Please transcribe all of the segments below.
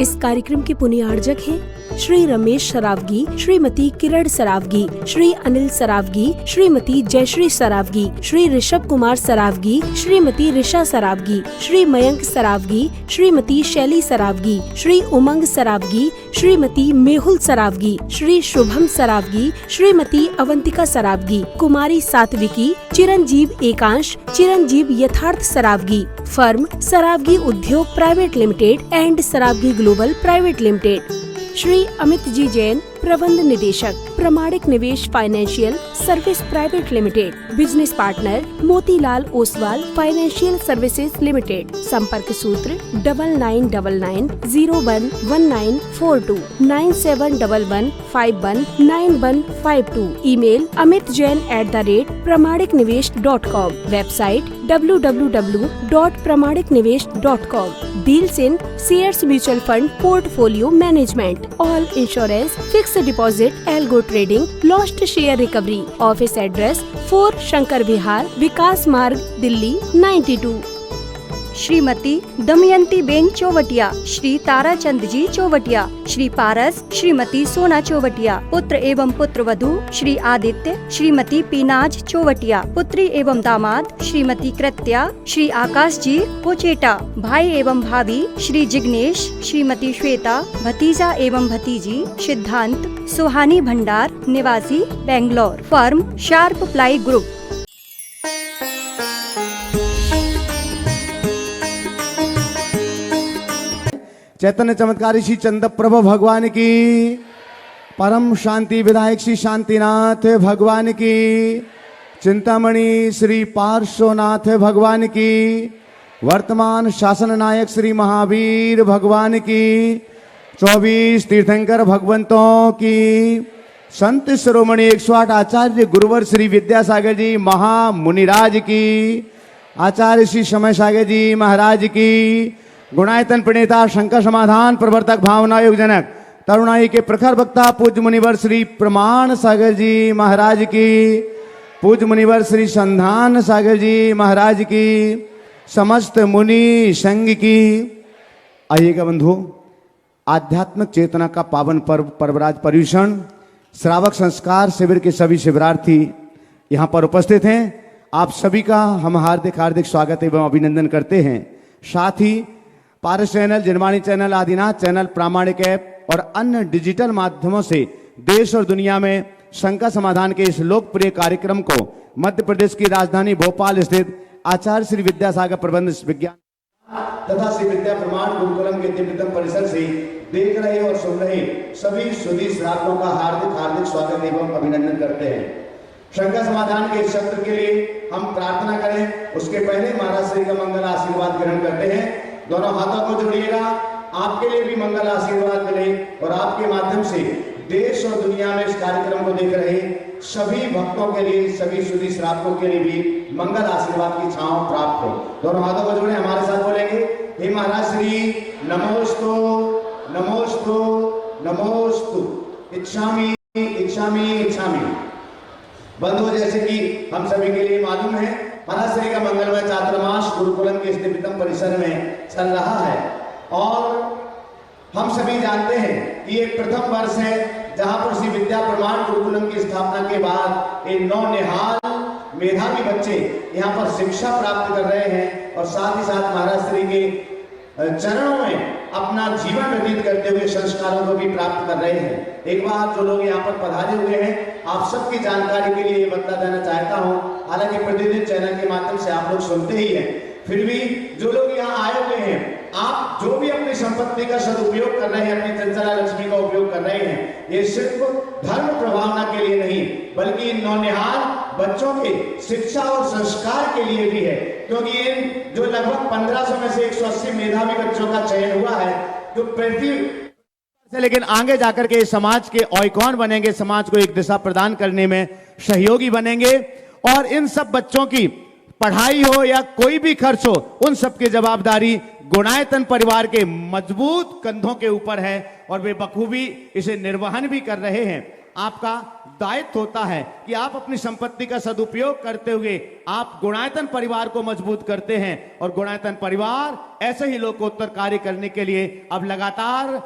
इस कार्यक्रम के पुण्यार्जक हैं श्री रमेश सरावगी, श्रीमती किरण सरावगी, श्री अनिल सरावगी, श्रीमती जयश्री सरावगी, श्री ऋषभ कुमार सरावगी, श्रीमती ऋषा सरावगी, श्री मयंक सरावगी, श्रीमती शैली सरावगी, श्री उमंग सरावगी, श्रीमती मेहुल सरावगी, श्री शुभम सरावगी, श्रीमती अवंतिका सरावगी, कुमारी सात्विकी, चिरंजीव एकांश, चिरंजीव यथार्थ Saraogi, firm Saraogi Udyog private limited and Saraogi global private limited. Shri Amit ji Jain, प्रबंध निदेशक, Pramanik Nivesh financial service private limited. Business partner Motilal Oswal financial services limited. संपर्क सूत्र 9999011942 9711519152। Email amitjain@pramaniknivesh.com। Website www.pramaniknivesh.com। Deals in shares, mutual fund, portfolio management, all insurance, fix deposit, algo trading, lost share recovery. Office address 4 Shankar Vihar, Vikas Marg, Delhi 92। Shrimati Damayanti ben Chauvatiya, Shri Tarachand जी चौवटिया, श्री पारस, श्रीमती सोना चौवटिया। पुत्र एवं पुत्र वधू श्री आदित्य, श्रीमती पीनाज चौवटिया। पुत्री एवं दामाद श्रीमती कृत्या, श्री आकाश जी पोचेटा। भाई एवं भाभी श्री जिग्नेश, श्रीमती श्वेता। भतीजा एवं भतीजी सिद्धांत, सुहानी भंडार, निवासी Bangalore. Firm sharp ply group. चैतन्य चमत्कारी श्री चंद्रप्रभ भगवान की, परम शांति विधायक श्री शांतिनाथ भगवान की, चिंतामणि श्री पार्श्वनाथ भगवान की, वर्तमान शासन नायक श्री महावीर भगवान की, 24 तीर्थंकर भगवंतों की, संत शिरोमणि 108 आचार्य गुरुवर श्री विद्यासागर जी महामुनिराज की, आचार्य श्री समय सागर जी महाराज की, गुणायतन प्रणेता शंकर समाधान प्रवर्तक भावना योग जनक तरुणाई के प्रखर वक्ता पूज्य मुनिवर श्री प्रमाण सागर जी महाराज की, पूज्य मुनिवर श्री संधान सागर जी महाराज की, समस्त मुनि संघ की। आइएगा बंधु, आध्यात्मिक चेतना का पावन पर्व पर्वराज पर्यूषण श्रावक संस्कार शिविर के सभी शिविरार्थी यहाँ पर उपस्थित हैं। आप सभी का हम हार्दिक हार्दिक स्वागत एवं अभिनंदन करते हैं। साथ ही पारस चैनल, जिनवाणी चैनल, आदिनाथ चैनल, प्रामाणिक ऐप और अन्य डिजिटल माध्यमों से देश और दुनिया में शंका समाधान के इस लोकप्रिय कार्यक्रम को मध्य प्रदेश की राजधानी भोपाल स्थित आचार्य श्री विद्यासागर प्रबंध विज्ञान तथा श्री विद्या प्रमाण गुरुकुलम के दिव्यतम परिसर से देख रहे और सुन रहे सभी सुधी श्रावकों का हार्दिक हार्दिक स्वागत एवं अभिनंदन करते हैं। शंका समाधान के इस सत्र के लिए हम प्रार्थना करें, उसके पहले महाराज श्री का मंगल आशीर्वाद ग्रहण करते हैं। दोनों हाथों को जोड़िएगा, आपके लिए भी मंगल आशीर्वाद मिले और आपके माध्यम से देश और दुनिया में इस कार्यक्रम को देख रहे सभी भक्तों के लिए, सभी सुधी श्रावकों के लिए भी मंगल आशीर्वाद की छांव प्राप्त हो। दोनों हाथों को जोड़े, हमारे साथ बोलेंगे, हे महाराज श्री नमोस्तु नमोस्तु नमोस्तु, इच्छामि इच्छामि इच्छामि। बंधु, जैसे कि हम सभी के लिए मालूम है, महाराज श्री का मंगलमय चातुर्मास गुरुकुलम के दिव्यतम परिसर में चल रहा है और हम सभी जानते हैं कि ये प्रथम वर्ष है जहां पर श्री विद्या प्रमाण गुरुकुलम की स्थापना के बाद ये नौनिहाल मेधावी बच्चे यहाँ पर शिक्षा प्राप्त कर रहे हैं और साथ ही साथ महाराज श्री के चरणों में अपना जीवन व्यतीत करते हुए संस्कारों को भी प्राप्त कर रहे हैं। एक बार जो लोग यहाँ पर पधारे हुए हैं, आप सबकी जानकारी के लिए बता देना चाहता हूँ, हालांकि प्रतिदिन चैनल के माध्यम से आप लोग सुनते ही हैं, फिर भी जो लोग यहाँ आए हुए हैं, आप जो भी अपनी संपत्ति का सदुपयोग कर रहे हैं, अपनी चंचला लक्ष्मी का उपयोग कर रहे हैं, ये सिर्फ धर्म प्रभावना के लिए नहीं बल्कि इन नौनिहाल बच्चों के शिक्षा और संस्कार के लिए भी है, क्योंकि इन जो लगभग 1500 में से 180 मेधावी बच्चों का चयन हुआ है जो पृथ्वी से, लेकिन आगे जाकर के समाज के आइकॉन बनेंगे, समाज को एक दिशा प्रदान करने में सहयोगी बनेंगे और इन सब बच्चों की पढ़ाई हो या कोई भी खर्च हो, उन सब की जवाबदारी गुणायतन परिवार के मजबूत कंधों के ऊपर है और वे बखूबी इसे निर्वहन भी कर रहे हैं। आपका दायित्व होता है कि आप अपनी संपत्ति का सदुपयोग करते हुए आप गुणायतन परिवार को मजबूत करते हैं और गुणायतन परिवार ऐसे ही लोकोत्तर कार्य करने के लिए अब लगातार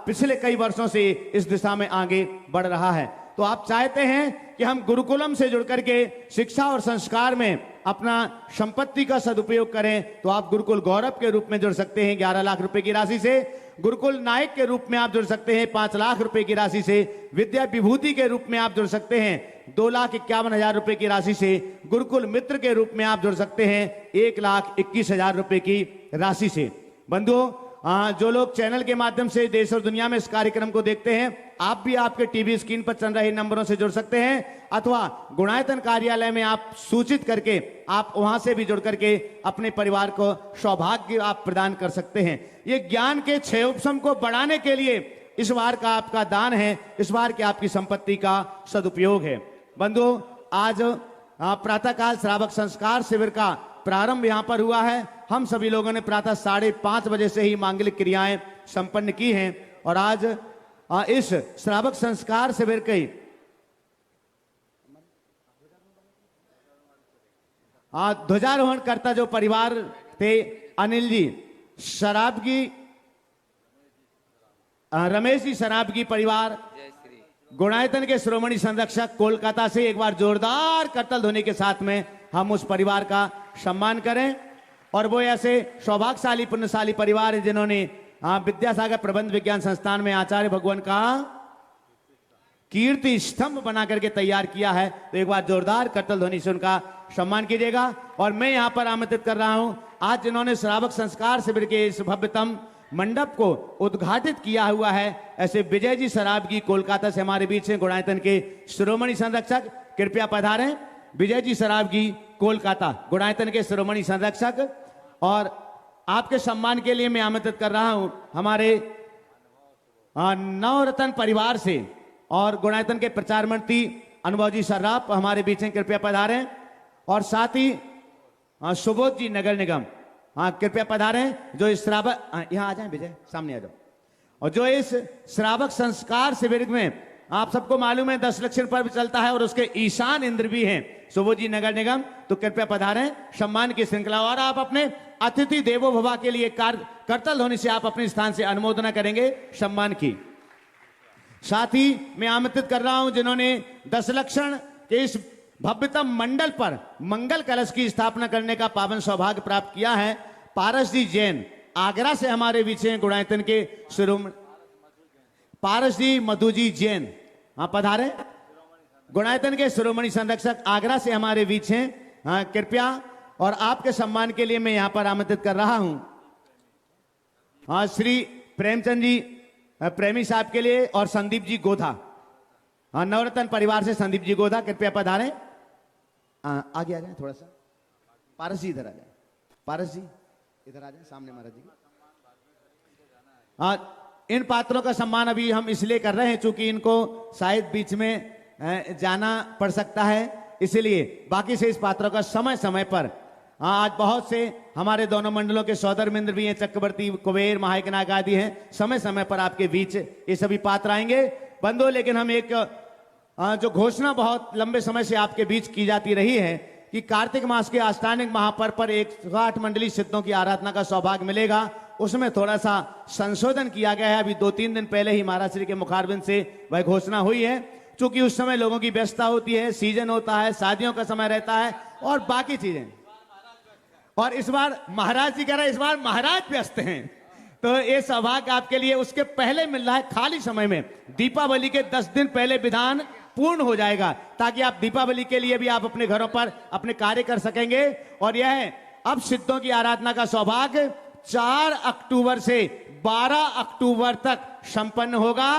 पिछले कई वर्षों से इस दिशा में आगे बढ़ रहा है। तो आप चाहते हैं कि हम गुरुकुलम से जुड़ करके शिक्षा और संस्कार में अपना संपत्ति का सदुपयोग करें, तो आप गुरुकुल गौरव के रूप में जुड़ सकते हैं 11 लाख रुपए की राशि से। गुरुकुल नायक के रूप में आप जुड़ सकते हैं 5 लाख रुपए की राशि से। विद्या विभूति के रूप में आप जुड़ सकते हैं 2,51,000 रुपए की राशि से। गुरुकुल मित्र के रूप में आप जुड़ सकते हैं 1,21,000 रुपए की राशि से। बंधुओं, जो लोग चैनल के माध्यम से देश और दुनिया में इस कार्यक्रम को देखते हैं, आप भी आपके टीवी स्क्रीन पर चल रहे नंबरों से जुड़ सकते हैं अथवा गुणायतन कार्यालय में आप सूचित करके आप वहां से भी जुड़ करके अपने परिवार को सौभाग्य आप प्रदान कर सकते हैं। ये ज्ञान के क्षयोपशम को बढ़ाने के लिए इस बार का आपका दान है, इस बार की आपकी संपत्ति का सदुपयोग है। बंधुओं, आज प्रातःकाल श्रावक संस्कार शिविर का प्रारंभ यहां पर हुआ है। हम सभी लोगों ने प्रातः 5:30 बजे से ही मांगलिक क्रियाएं संपन्न की हैं और आज इस श्रावक संस्कार शिविर के ध्वजारोहण करता जो परिवार थे, अनिल जी शराबगी, रमेश जी शराबगी परिवार, गुणायतन के श्रोमणी संरक्षक कोलकाता से, एक बार जोरदार करतल ध्वनि के साथ में हम उस परिवार का सम्मान करें। और वो ऐसे सौभाग्यशाली पुण्यशाली परिवार है जिन्होंने विद्यासागर प्रबंध विज्ञान संस्थान में आचार्य भगवान का कीर्ति स्तंभ बना करके तैयार किया है। तो एक बार जोरदार करतल ध्वनि से उनका सम्मान कीजिएगा। और मैं यहां पर आमंत्रित कर रहा हूं आज जिन्होंने श्रावक संस्कार शिविर के इस भव्यतम मंडप को उद्घाटित किया हुआ है, ऐसे विजय जी शराबगी कोलकाता से हमारे बीच हैं, गुणायतन के शिरोमणि संरक्षक। कृपया पधारें। विजय जी शराबगी कोलकाता, गुणायतन के शिरोमणि संरक्षक। और आपके सम्मान के लिए मैं आमंत्रित कर रहा हूं हमारे नवरत्न परिवार से और गुणायतन के प्रचार मंत्री अनुभव जी सर्राफ हमारे बीच हैं, कृपया पधारें। और साथ ही सुबोध जी नगर निगम, कृपया पधारें, जो इस श्रावक, यहां आ जाएं विजय, सामने आ जाओ। और जो इस श्रावक संस्कार शिविर में आप सबको मालूम है 10 लक्षण पर्व चलता है और उसके ईशान इंद्र भी हैं सुबोध जी नगर निगम, तो कृपया पधारें। सम्मान की श्रृंखला और आप अपने अतिथि देवो भव के लिए करतल ध्वनि से आप अपने स्थान से अनुमोदना करेंगे सम्मान की। साथ ही मैं आमंत्रित कर रहा हूं जिन्होंने 10 लक्षण के इस भव्यतम मंडल पर मंगल कलश की स्थापना करने का पावन सौभाग्य प्राप्त किया है, पारस जी जैन आगरा से हमारे बीच हैं, गुणायतन के शिरोमणि पारस जी मधु जी जैन, पधारे, गुणायतन के शिरोमणि संरक्षक आगरा से हमारे बीच हैं, कृपया। और आपके सम्मान के लिए मैं यहां पर आमंत्रित कर रहा हूं श्री प्रेमचंद जी प्रेमी साहब के लिए और संदीप जी गोधा, नवरत्न परिवार से संदीप जी गोधा, कृपया पधारें। आगे आ जाए थोड़ा सा, पारस जी इधर आ जाए, पारस जी इधर आ जाए सामने महाराज जी। इन पात्रों का सम्मान अभी हम इसलिए कर रहे हैं चूंकि इनको शायद बीच में जाना पड़ सकता है, इसलिए बाकी से इस पात्रों का समय समय पर आज बहुत से हमारे दोनों मंडलों के सौदर मित्र भी हैं, चक्रवर्ती कुबेर महायकनाग आदि हैं, समय समय पर आपके बीच ये सभी पात्र आएंगे। बंधुओं, लेकिन हम एक जो घोषणा बहुत लंबे समय से आपके बीच की जाती रही है कि कार्तिक मास के आष्टानिक महापर्व पर 108 मंडली सिद्धों की आराधना का सौभाग्य मिलेगा, उसमें थोड़ा सा संशोधन किया गया है। अभी 2-3 दिन पहले ही महाराज श्री के मुखारबिंद से वह घोषणा हुई है, क्योंकि उस समय लोगों की व्यस्तता होती है, सीजन होता है, शादियों का समय रहता है और बाकी चीजें। और इस बार महाराज जी कह रहे हैं इस बार महाराज व्यस्त हैं, तो ये सौभाग्य आपके लिए उसके पहले मिल रहा है। खाली समय में दीपावली के 10 दिन पहले विधान पूर्ण हो जाएगा, ताकि आप दीपावली के लिए भी आप अपने घरों पर अपने कार्य कर सकेंगे। और यह अब सिद्धों की आराधना का सौभाग्य 4 अक्टूबर से 12 अक्टूबर तक संपन्न होगा।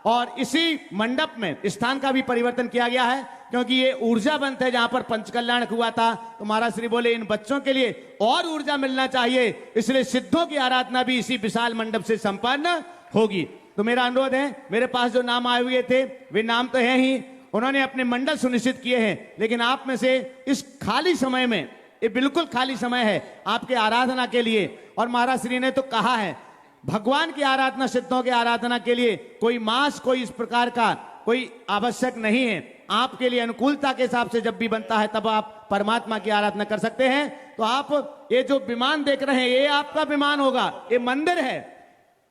और इसी मंडप में स्थान का भी परिवर्तन किया गया है, क्योंकि ये ऊर्जा बंत है जहां पर पंचकल्याण हुआ था, तो महाराज श्री बोले इन बच्चों के लिए और ऊर्जा मिलना चाहिए, इसलिए सिद्धों की आराधना भी इसी विशाल मंडप से संपन्न होगी। तो मेरा अनुरोध है, मेरे पास जो नाम आए हुए थे वे नाम तो है ही, उन्होंने अपने मंडल सुनिश्चित किए हैं, लेकिन आप में से इस खाली समय में, ये बिल्कुल खाली समय है आपके आराधना के लिए। और महाराज श्री ने तो कहा है भगवान की आराधना, सिद्धों की आराधना के लिए कोई मास, कोई इस प्रकार का कोई आवश्यक नहीं है। आपके लिए अनुकूलता के हिसाब से जब भी बनता है तब आप परमात्मा की आराधना कर सकते हैं। तो आप ये जो विमान देख रहे हैं ये आपका विमान होगा, ये मंदिर है,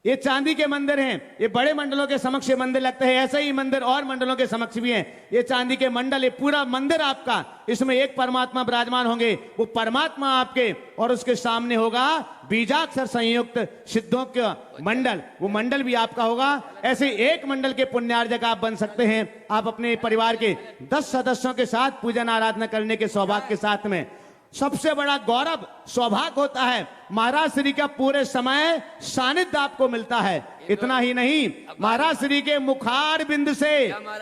ये चांदी के मंदिर हैं, ये बड़े मंडलों के समक्ष ये मंदिर लगते हैं, ऐसे ही मंदिर और मंडलों के समक्ष भी हैं। ये चांदी के मंडल, ये पूरा मंदिर आपका, इसमें एक परमात्मा विराजमान होंगे, वो परमात्मा आपके, और उसके सामने होगा बीजाक्षर संयुक्त सिद्धों का मंडल, वो मंडल भी आपका होगा। ऐसे एक मंडल के पुण्यार्जक आप बन सकते हैं। आप अपने परिवार के 10 सदस्यों के साथ पूजन आराधना करने के सौभाग्य के साथ में सबसे बड़ा गौरव सौभाग्य होता है महाराज श्री का पूरे समय सानिध्य आपको मिलता है। इतना ही नहीं, महाराज श्री के मुखार बिंद से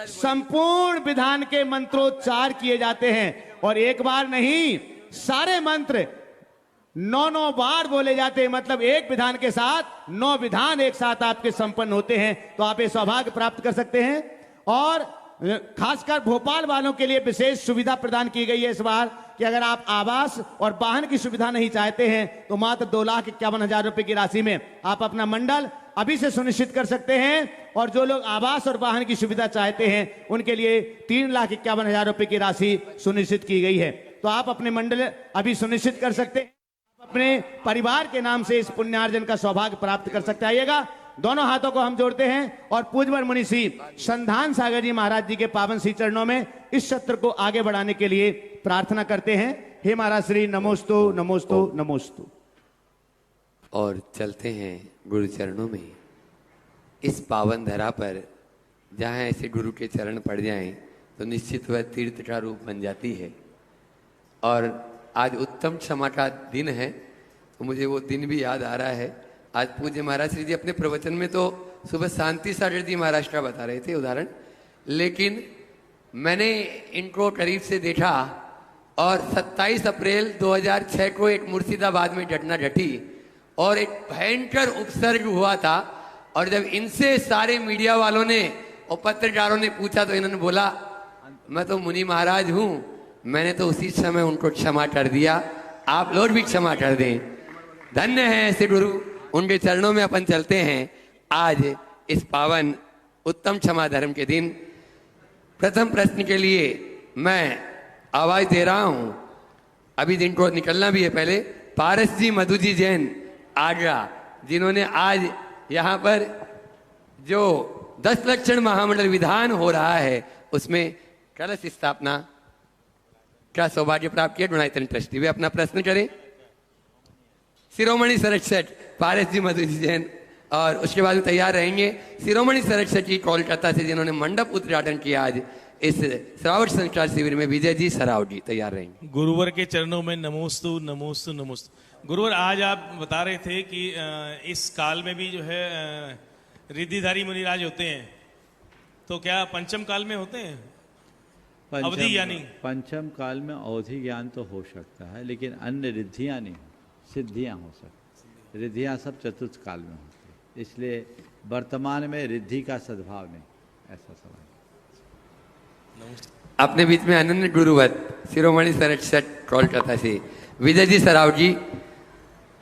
संपूर्ण विधान के मंत्रोच्चार किए जाते हैं, और एक बार नहीं सारे मंत्र 9 बार बोले जाते हैं। मतलब एक विधान के साथ 9 विधान एक साथ आपके संपन्न होते हैं। तो आप ये सौभाग्य प्राप्त कर सकते हैं। और खासकर भोपाल वालों के लिए विशेष सुविधा प्रदान की गई है इस बार कि अगर आप आवास और वाहन की सुविधा नहीं चाहते हैं तो मात्र 2,51,000 रुपए की राशि में आप अपना मंडल अभी से सुनिश्चित कर सकते हैं। और जो लोग आवास और वाहन की सुविधा चाहते हैं उनके लिए 3,51,000 रुपए की राशि सुनिश्चित की गई है। तो आप अपने मंडल अभी सुनिश्चित कर सकते हैं, अपने परिवार के नाम से इस पुण्यार्जन का सौभाग्य प्राप्त कर सकते। आइएगा, दोनों हाथों को हम जोड़ते हैं और पूज्यवर मुनि श्री संधान सागर जी महाराज जी के पावन श्री चरणों में इस सत्र को आगे बढ़ाने के लिए प्रार्थना करते हैं। हे महाराज श्री, नमोस्तु नमोस्तु नमोस्तु। और चलते हैं गुरु चरणों में। इस पावन धरा पर जहाँ ऐसे गुरु के चरण पड़ जाएं तो निश्चित वह तीर्थ का रूप बन जाती है। और आज उत्तम क्षमा का दिन है, तो मुझे वो दिन भी याद आ रहा है। आज पूज्य महाराज श्री जी अपने प्रवचन में तो सुबह शांति सागर जी महाराज का बता रहे थे उदाहरण, लेकिन मैंने इनको करीब से देखा और 27 अप्रैल 2006 को एक मुर्शिदाबाद में घटना घटी और एक भयंकर उपसर्ग हुआ था। और जब इनसे सारे मीडिया वालों ने और पत्रकारों ने पूछा तो इन्होंने बोला मैं तो मुनि महाराज हूं, मैंने तो उसी समय उनको क्षमा कर दिया, आप लोग भी क्षमा कर दें। धन्य है ऐसे गुरु, उनके चरणों में अपन चलते हैं। आज इस पावन उत्तम क्षमा धर्म के दिन प्रथम प्रश्न के लिए मैं आवाज दे रहा हूं। अभी दिन को निकलना भी है। पहले पारस जी मधु जी जैन आगरा, जिन्होंने आज यहाँ पर जो 10 लक्षण महामंडल विधान हो रहा है उसमें कलश स्थापना का सौभाग्य प्राप्त किया। गुणायतन ट्रस्टी वे अपना प्रश्न करें। शिरोमणि संरक्षक पारस जी मधु जी जैन, और उसके बाद तैयार रहेंगे शिरोमणि संरक्षक जी कोलकाता से जिन्होंने मंडप उद्घाटन किया आज इस श्रावण संस्कार शिविर में, विजय जी सराव जी तैयार रहेंगे। गुरुवर के चरणों में नमोस्तु नमोस्तु नमोस्तु। गुरुवर, आज आप बता रहे थे कि इस काल में भी जो है रिद्धिधारी मुनिराज होते हैं, तो क्या पंचम काल में होते हैं? अवधि यानी पंचम काल में अवधि ज्ञान तो हो सकता है, लेकिन अन्य रिद्धियां नहीं, सिद्धियां हो सकती। रिद्धियां सब चतुर्थ काल में होती है, इसलिए वर्तमान में रिद्धि का सद्भाव नहीं, ऐसा समझ। अपने बीच में अनन्य गुरुवत शिरोमणि संरक्षक कोलकाता से विजय जी सराव जी,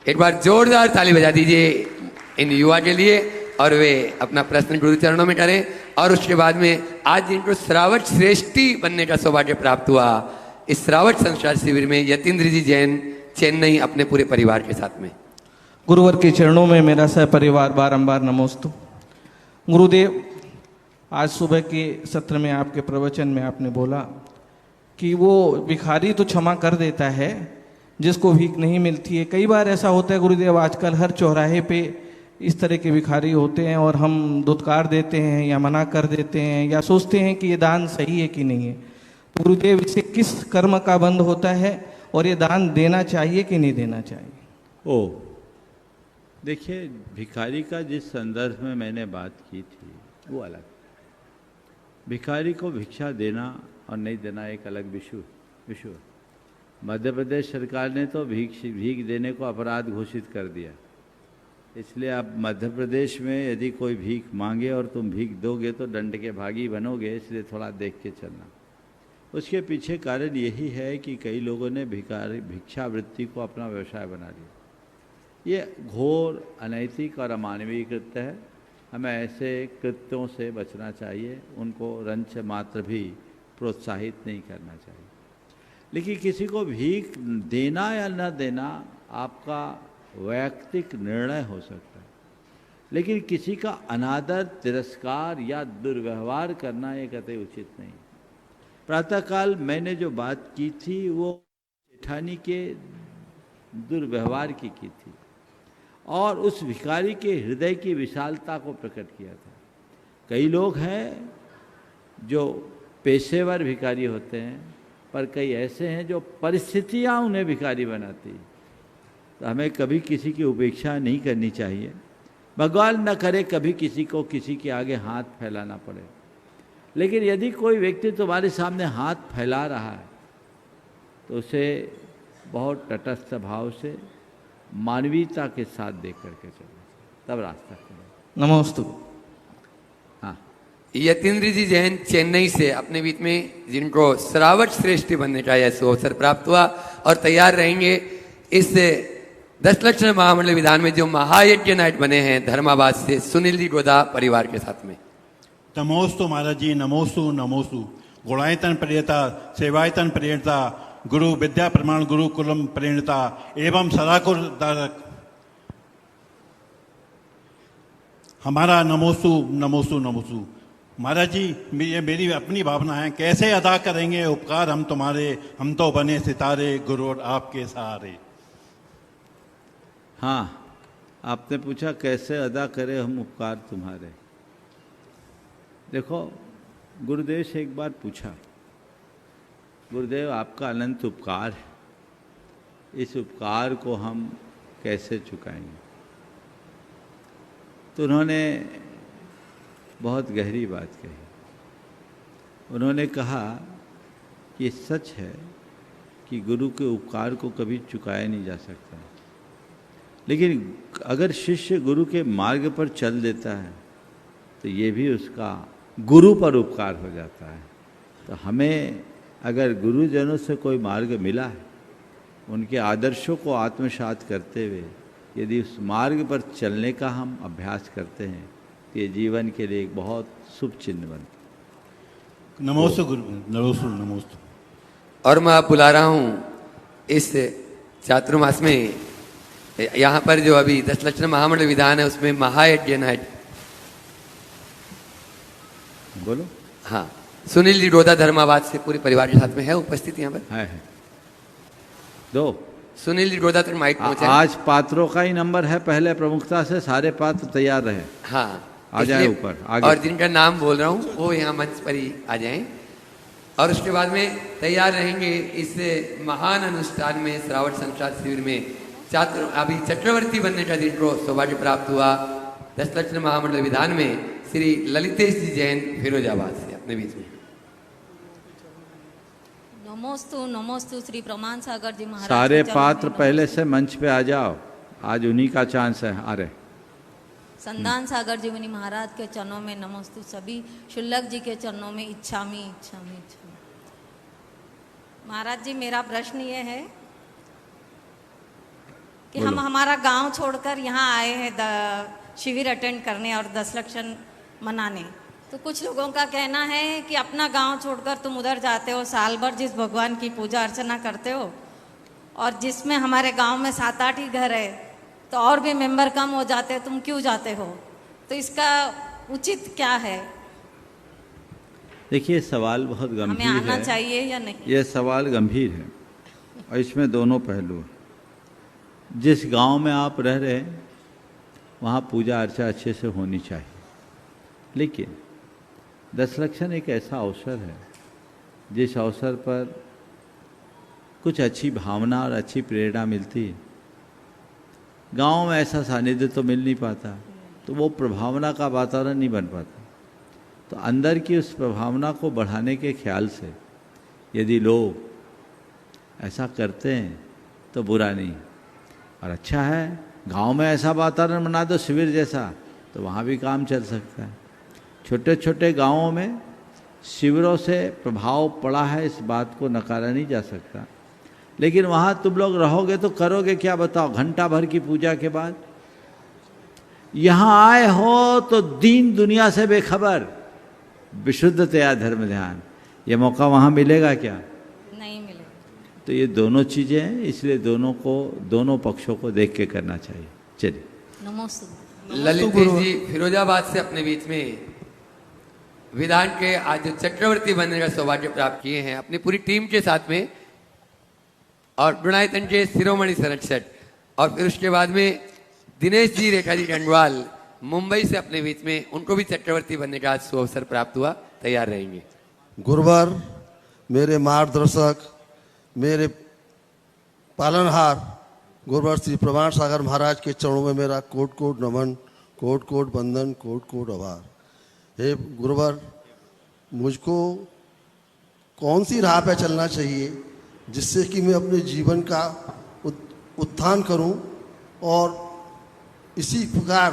एक बार जोरदार ताली बजा दीजिए इन युवा के लिए और वे अपना प्रश्न गुरु चरणों में करें। और उसके बाद में आज जिनको श्रावक श्रेष्ठी बनने का सौभाग्य प्राप्त हुआ इस श्रावक संस्कार शिविर में यतीन्द्र जी जैन चेन्नई अपने पूरे परिवार के साथ में। गुरुवर के चरणों में मेरा सहपरिवार बारंबार नमोस्तु। गुरुदेव, आज सुबह के सत्र में आपके प्रवचन में आपने बोला कि वो भिखारी तो क्षमा कर देता है जिसको भीख नहीं मिलती है। कई बार ऐसा होता है गुरुदेव, आजकल हर चौराहे पे इस तरह के भिखारी होते हैं और हम दुत्कार देते हैं या मना कर देते हैं या सोचते हैं कि ये दान सही है कि नहीं है। तो गुरुदेव, इससे किस कर्म का बंध होता है और ये दान देना चाहिए कि नहीं देना चाहिए? देखिए, भिखारी का जिस संदर्भ में मैंने बात की थी वो अलग। भिखारी को भिक्षा देना और नहीं देना एक अलग विषय। मध्य प्रदेश सरकार ने तो भीख देने को अपराध घोषित कर दिया, इसलिए आप मध्य प्रदेश में यदि कोई भीख मांगे और तुम भीख दोगे तो दंड के भागी बनोगे, इसलिए थोड़ा देख के चलना। उसके पीछे कारण यही है कि कई लोगों ने भिक्षावृत्ति को अपना व्यवसाय बना लिया। ये घोर अनैतिक और अमानवीय कृत्य है। हमें ऐसे कृत्यों से बचना चाहिए, उनको रंच मात्र भी प्रोत्साहित नहीं करना चाहिए। लेकिन किसी को भीख देना या न देना आपका वैयक्तिक निर्णय हो सकता है, लेकिन किसी का अनादर, तिरस्कार या दुर्व्यवहार करना ये कतई उचित नहीं। प्रातःकाल मैंने जो बात की थी वो जेठानी के दुर्व्यवहार की थी और उस भिखारी के हृदय की विशालता को प्रकट किया था। कई लोग हैं जो पेशेवर भिखारी होते हैं, पर कई ऐसे हैं जो परिस्थितियां उन्हें भिखारी बनाती। तो हमें कभी किसी की उपेक्षा नहीं करनी चाहिए। भगवान न करे कभी किसी को किसी के आगे हाथ फैलाना पड़े, लेकिन यदि कोई व्यक्ति तुम्हारे सामने हाथ फैला रहा है तो उसे बहुत तटस्थ भाव से मानवीयता के साथ देख करके चलो, तब रास्ता खुले। नमोस्तु। हाँ, यतीन्द्र जी जैन चेन्नई से अपने बीच में, जिनको श्रावक श्रेष्ठ बनने का यह अवसर प्राप्त हुआ और तैयार रहेंगे इस 10 लक्षण महामंडल विधान में जो महायज्ञ नायक बने हैं धर्माबाद से सुनील जी गोदा परिवार के साथ में। नमोस्तु महाराज जी, नमोस्तु नमोस्तु। गुणायतन प्रियता, सेवायतन प्रियता, गुरु विद्या प्रमाण गुरुकुलम प्रेरणता एवं सदाकुल धारक हमारा नमोस्तु नमोस्तु नमोस्तु। महाराज जी, ये मेरी अपनी भावना है, कैसे अदा करेंगे उपकार हम तुम्हारे, हम तो बने सितारे गुरु और आपके सहारे। हाँ, आपने पूछा कैसे अदा करें हम उपकार तुम्हारे। देखो, गुरुदेव से एक बार पूछा, गुरुदेव आपका अनंत उपकार है, इस उपकार को हम कैसे चुकाएंगे। तो उन्होंने बहुत गहरी बात कही। उन्होंने कहा कि सच है कि गुरु के उपकार को कभी चुकाया नहीं जा सकता, लेकिन अगर शिष्य गुरु के मार्ग पर चल देता है तो ये भी उसका गुरु पर उपकार हो जाता है। तो हमें अगर गुरुजनों से कोई मार्ग मिला है, उनके आदर्शों को आत्मसात करते हुए यदि उस मार्ग पर चलने का हम अभ्यास करते हैं तो ये जीवन के लिए एक बहुत शुभ चिन्ह बनता है। नमोस्तु गुरु, नमोस्तु नमोस्तु। और मैं बुला रहा हूँ इस चातुर्मास में, यहाँ पर जो अभी 10 लक्षण महामंडल विधान है उसमें महायज्ञ नायक, बोलो। हाँ, सुनील जी डोदा धर्माबाद से पूरे परिवार के साथ में है उपस्थित यहाँ पर। है दो सुनील जी डोदा तक माइक पहुंचे। आज पात्रों का ही नंबर है, पहले प्रमुखता से सारे पात्र तैयार रहे। हाँ, आ जाए ऊपर आगे। और जिनका नाम बोल रहा हूँ वो यहाँ मंच पर ही आ जाएं और उसके बाद में तैयार रहेंगे इस महान अनुष्ठान में, श्रावण संसार शिविर में अभी चक्रवर्ती बनने का जिनको सौभाग्य प्राप्त हुआ 10 लक्षण महामंडल विधान में श्री ललितेश जी जैन फिरोजाबाद से अपने बीच में। नमोस्तु नमोस्तु श्री प्रमाण सागर जी महाराज। सारे पात्र पहले से मंच पे आ जाओ, आज उन्हीं का चांस है। आ रहे संदान सागर जी मुनि महाराज के चरणों में नमोस्तु। सभी शुल्लक जी के चरणों में इच्छामी इच्छामी इच्छामी। महाराज जी, मेरा प्रश्न ये है कि हम हमारा गांव छोड़कर यहाँ आए हैं शिविर अटेंड करने और 10 लक्षण मनाने। तो कुछ लोगों का कहना है कि अपना गांव छोड़कर तुम उधर जाते हो, साल भर जिस भगवान की पूजा अर्चना करते हो और जिसमें हमारे गांव में 7-8 ही घर है, तो और भी मेंबर कम हो जाते हैं, तुम क्यों जाते हो? तो इसका उचित क्या है? देखिए, सवाल बहुत गंभीर है। हमें आना चाहिए या नहीं? यह सवाल गंभीर है और इसमें दोनों पहलू हैं। जिस गांव में आप रह रहे हैं वहाँ पूजा अर्चा अच्छे से होनी चाहिए, लेकिन 10 लक्षण एक ऐसा अवसर है जिस अवसर पर कुछ अच्छी भावना और अच्छी प्रेरणा मिलती है। गांव में ऐसा सानिध्य तो मिल नहीं पाता, तो वो प्रभावना का वातावरण नहीं बन पाता। तो अंदर की उस प्रभावना को बढ़ाने के ख्याल से यदि लोग ऐसा करते हैं तो बुरा नहीं, और अच्छा है। गांव में ऐसा वातावरण बना दो शिविर जैसा, तो वहाँ भी काम चल सकता है। छोटे छोटे गांवों में शिविरों से प्रभाव पड़ा है, इस बात को नकारा नहीं जा सकता, लेकिन वहाँ तुम लोग रहोगे तो करोगे क्या बताओ? घंटा भर की पूजा के बाद यहाँ आए हो तो दीन दुनिया से बेखबर, विशुद्धतया धर्म ध्यान, ये मौका वहाँ मिलेगा क्या? नहीं मिले। तो ये दोनों चीज़ें हैं, इसलिए दोनों पक्षों को देख के करना चाहिए। चलिए। नमस्ते। ललित जी फिरोजाबाद से अपने बीच में विधान के आज जो चक्रवर्ती बनने का सौभाग्य प्राप्त किए हैं अपनी पूरी टीम के साथ में, और गुणायतन के शिरोमणि संरक्षक, और फिर उसके बाद में दिनेश जी रेखा जी टंडवाल मुंबई से अपने बीच में, उनको भी चक्रवर्ती बनने का आज सुअवसर प्राप्त हुआ, तैयार रहेंगे। गुरुवर, मेरे मार्गदर्शक, मेरे पालनहार गुरुवर श्री प्रमाण सागर महाराज के चरणों में मेरा कोट कोट नमन, कोट कोट वंदन, कोट कोट आभार। हे गुरुवर, मुझको कौन सी राह पे चलना चाहिए जिससे कि मैं अपने जीवन का उत्थान करूं, और इसी प्रकार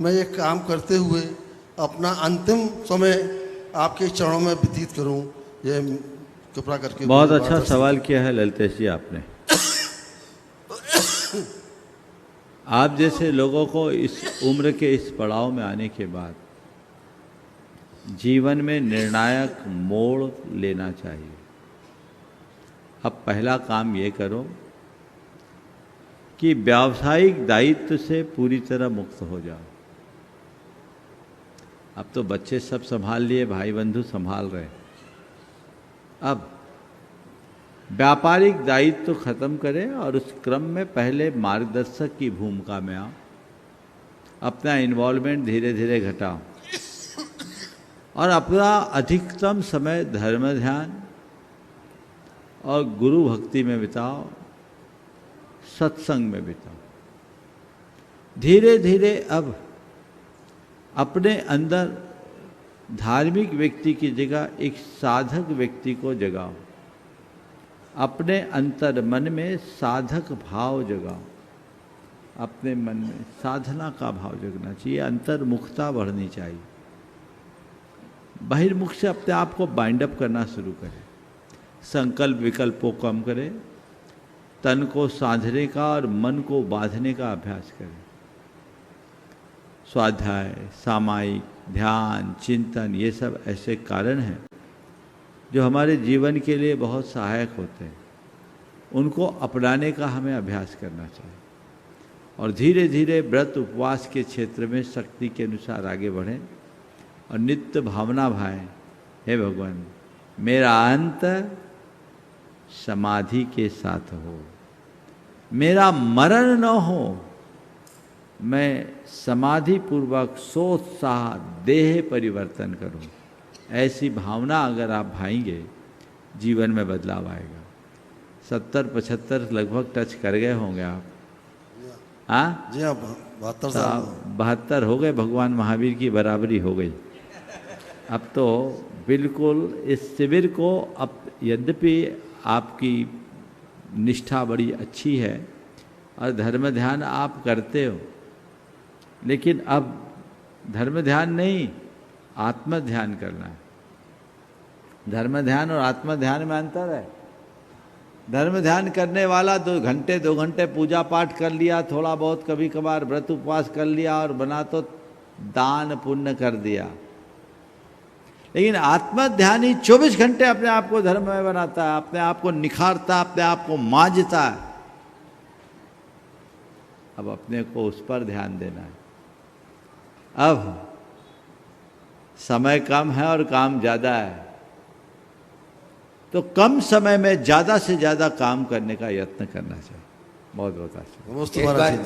मैं ये काम करते हुए अपना अंतिम समय आपके चरणों में व्यतीत करूं, ये कृपा करके। बहुत अच्छा सवाल किया है ललितेश जी आपने। आप जैसे लोगों को इस उम्र के इस पड़ाव में आने के बाद जीवन में निर्णायक मोड़ लेना चाहिए। अब पहला काम ये करो कि व्यावसायिक दायित्व से पूरी तरह मुक्त हो जाओ। अब तो बच्चे सब संभाल लिए, भाई बंधु संभाल रहे, अब व्यापारिक दायित्व खत्म करें और उस क्रम में पहले मार्गदर्शक की भूमिका में आओ। अपना इन्वॉल्वमेंट धीरे धीरे घटाओ और अपना अधिकतम समय धर्म ध्यान और गुरु भक्ति में बिताओ, सत्संग में बिताओ। धीरे धीरे अब अपने अंदर धार्मिक व्यक्ति की जगह एक साधक व्यक्ति को जगाओ। अपने अंतर मन में साधक भाव जगाओ। अपने मन में साधना का भाव जगना चाहिए, अंतर्मुखता बढ़नी चाहिए। बहिर्मुख से अपने आप को बाइंड अप करना शुरू करें। संकल्प विकल्प को कम करें, तन को साधने का और मन को बांधने का अभ्यास करें। स्वाध्याय, सामायिक, ध्यान, चिंतन, ये सब ऐसे कारण हैं जो हमारे जीवन के लिए बहुत सहायक होते हैं। उनको अपनाने का हमें अभ्यास करना चाहिए और धीरे धीरे व्रत उपवास के क्षेत्र में शक्ति के अनुसार आगे बढ़ें और नित्य भावना भाएं, हे भगवान मेरा अंत समाधि के साथ हो, मेरा मरण न हो, मैं समाधि पूर्वक सोत्साह देह परिवर्तन करूं। ऐसी भावना अगर आप भाएंगे जीवन में बदलाव आएगा। 70-75 लगभग टच कर गए होंगे आप। हाँ जी हाँ, 72 साल, 72 हो गए, भगवान महावीर की बराबरी हो गई। अब तो बिल्कुल इस शिविर को, अब यद्यपि आपकी निष्ठा बड़ी अच्छी है और धर्म ध्यान आप करते हो, लेकिन अब धर्म ध्यान नहीं, आत्म ध्यान करना है। धर्म ध्यान और आत्म ध्यान में अंतर है। धर्म ध्यान करने वाला 2 घंटे पूजा पाठ कर लिया, थोड़ा बहुत कभी कभार व्रत उपवास कर लिया और बना तो दान पुण्य कर दिया। लेकिन आत्म ध्यान ही 24 घंटे अपने आप को धर्म में बनाता है, अपने आप को निखारता है, अपने आप को मांझता है। अब अपने को उस पर ध्यान देना है। अब समय कम है और काम ज़्यादा है, तो कम समय में ज़्यादा से ज़्यादा काम करने का यत्न करना चाहिए। बहुत बहुत आशीर्वाद। एक बार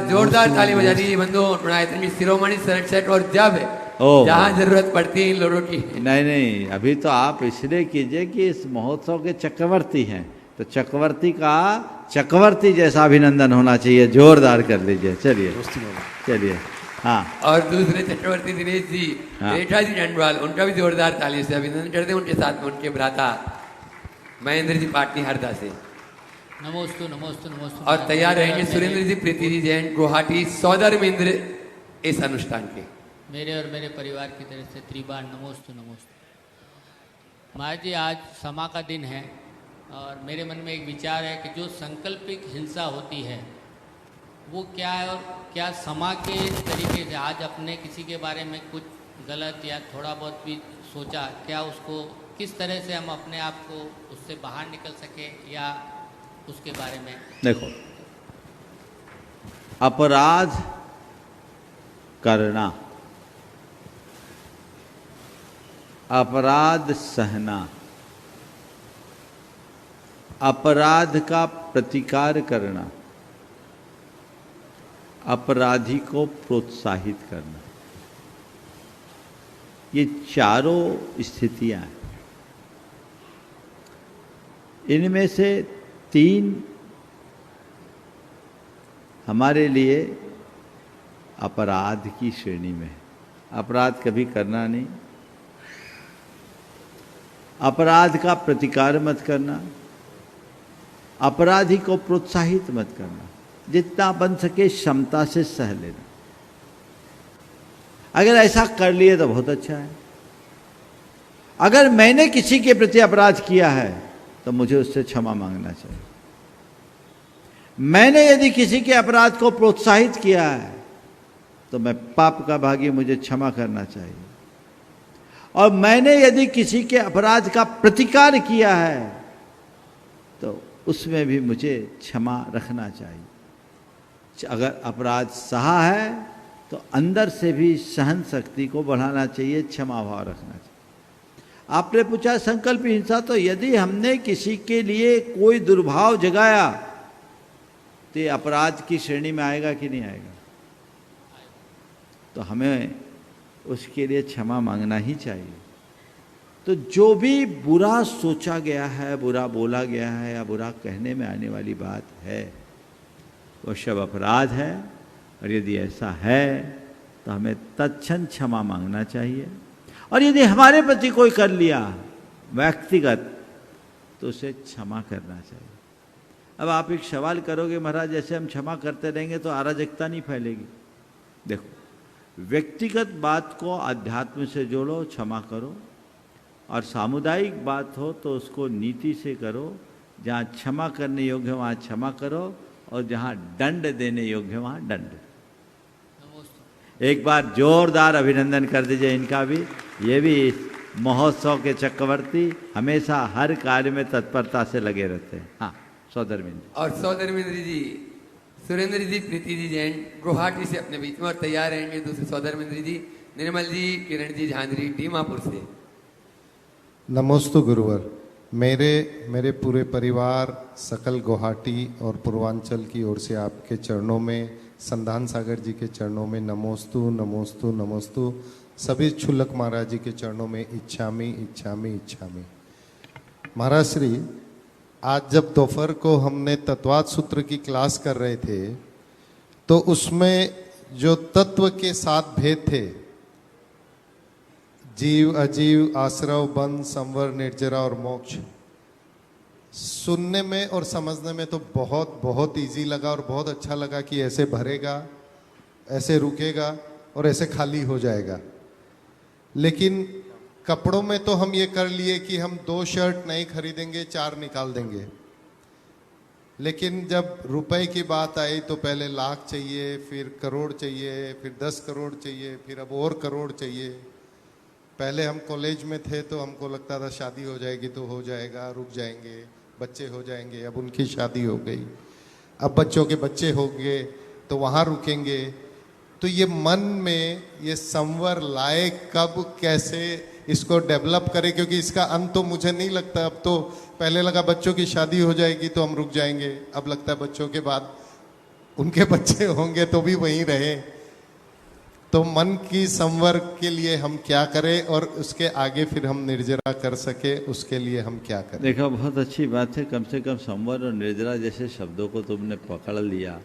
जोरदार ताली बजा दीजिए बंधुओं, गुणायतन की शिरोमणि संरक्षक। और जब जहाँ जरूरत पड़ती है इन लोगों की। नहीं, अभी तो आप इसलिए कीजिए कि इस महोत्सव के चक्रवर्ती हैं, तो चक्रवर्ती का चक्रवर्ती जैसा अभिनंदन होना चाहिए। जोरदार कर लीजिए। चलिए। हाँ, और दूसरे चक्रवर्ती दिनेश जी रेखा जी टंडवाल, उनका भी जोरदार ताली से अभिनंदन करते हैं। उनके साथ में उनके भ्राता महेंद्र जी पाटनी हरदा से नमोस्तु नमोस्तु नमोस्तु। और तैयार रहेंगे सुरेंद्र जी प्रीति जी जैन गुवाहाटी सौदर्मेंद्र इस अनुष्ठान के। मेरे और मेरे परिवार की तरफ से त्रिबार नमोस्तु नमोस्तु। महाराज जी, आज समा का दिन है और मेरे मन में एक विचार है कि जो संकल्पिक हिंसा होती है वो क्या है और क्या समा के तरीके से आज अपने किसी के बारे में कुछ गलत या थोड़ा बहुत भी सोचा, क्या उसको किस तरह से हम अपने आप को उससे बाहर निकल सके या उसके बारे में? देखो, अपराध करना, अपराध सहना, अपराध का प्रतिकार करना, अपराधी को प्रोत्साहित करना, ये चारों स्थितियां हैं। इनमें से 3 हमारे लिए अपराध की श्रेणी में है। अपराध कभी करना नहीं, अपराध का प्रतिकार मत करना, अपराधी को प्रोत्साहित मत करना, जितना बन सके क्षमता से सह लेना। अगर ऐसा कर लिए तो बहुत अच्छा है। अगर मैंने किसी के प्रति अपराध किया है तो मुझे उससे क्षमा मांगना चाहिए। मैंने यदि किसी के अपराध को प्रोत्साहित किया है तो मैं पाप का भागी, मुझे क्षमा करना चाहिए। और मैंने यदि किसी के अपराध का प्रतिकार किया है तो उसमें भी मुझे क्षमा रखना चाहिए। अगर अपराध सहा है तो अंदर से भी सहन शक्ति को बढ़ाना चाहिए, क्षमा भाव रखना चाहिए। आपने पूछा संकल्प हिंसा, तो यदि हमने किसी के लिए कोई दुर्भाव जगाया तो ये अपराध की श्रेणी में आएगा कि नहीं आएगा? तो हमें उसके लिए क्षमा मांगना ही चाहिए। तो जो भी बुरा सोचा गया है, बुरा बोला गया है या बुरा कहने में आने वाली बात है, वो सब अपराध है। और यदि ऐसा है तो हमें तत्क्षण क्षमा मांगना चाहिए। और यदि हमारे प्रति कोई कर लिया व्यक्तिगत, तो उसे क्षमा करना चाहिए। अब आप एक सवाल करोगे, महाराज जैसे हम क्षमा करते रहेंगे तो अराजकता नहीं फैलेगी? देखो, व्यक्तिगत बात को अध्यात्म से जोड़ो, क्षमा करो। और सामुदायिक बात हो तो उसको नीति से करो। जहाँ क्षमा करने योग्य है वहाँ क्षमा करो, और जहाँ दंड देने योग्य है वहाँ दंड। एक बार जोरदार अभिनंदन कर दीजिए इनका भी। ये भी महोत्सव के चक्रवर्ती, हमेशा हर कार्य में तत्परता से लगे रहते हैं। हाँ, सौधर्मेंद्र। और सौधर्मेंद्र जी, सुरेंद्र जी, प्रीति जी जैन गुवाहाटी से अपने बीच में और तैयार रहेंगे। दूसरे सौधर्मेंद्र जी निर्मल जी, किरण जी झांझरी दीमापुर से। नमोस्तु गुरुवर। मेरे पूरे परिवार सकल गुवाहाटी और पूर्वांचल की ओर से आपके चरणों में, संधान सागर जी के चरणों में नमोस्तु नमोस्तु नमोस्तु। सभी क्षुल्लक महाराज जी के चरणों में इच्छामी इच्छामी इच्छामी। महाराज श्री, आज जब दोपहर को हमने तत्वाद सूत्र की क्लास कर रहे थे तो उसमें जो तत्व के 7 भेद थे, जीव, अजीव, आश्रव, बंध, संवर, निर्जरा और मोक्ष, सुनने में और समझने में तो बहुत बहुत इजी लगा और बहुत अच्छा लगा कि ऐसे भरेगा, ऐसे रुकेगा और ऐसे खाली हो जाएगा। लेकिन कपड़ों में तो हम ये कर लिए कि हम 2 शर्ट नहीं खरीदेंगे, 4 निकाल देंगे। लेकिन जब रुपए की बात आई तो पहले लाख चाहिए, फिर करोड़ चाहिए, फिर 10 करोड़ चाहिए, फिर अब और करोड़ चाहिए। पहले हम कॉलेज में थे तो हमको लगता था शादी हो जाएगी तो हो जाएगा, रुक जाएंगे, बच्चे हो जाएंगे। अब उनकी शादी हो गई, अब बच्चों के बच्चे होंगे तो वहाँ रुकेंगे। तो ये मन में ये संवर लाए कब, कैसे इसको डेवलप करें, क्योंकि इसका अंत तो मुझे नहीं लगता। अब तो पहले लगा बच्चों की शादी हो जाएगी तो हम रुक जाएंगे, अब लगता है बच्चों के बाद उनके बच्चे होंगे तो भी वहीं रहे। तो मन की संवर के लिए हम क्या करें और उसके आगे फिर हम निर्जरा कर सके, उसके लिए हम क्या करें? देखो, बहुत अच्छी बात है। कम से कम संवर और निर्जरा जैसे शब्दों को तुमने पकड़ लिया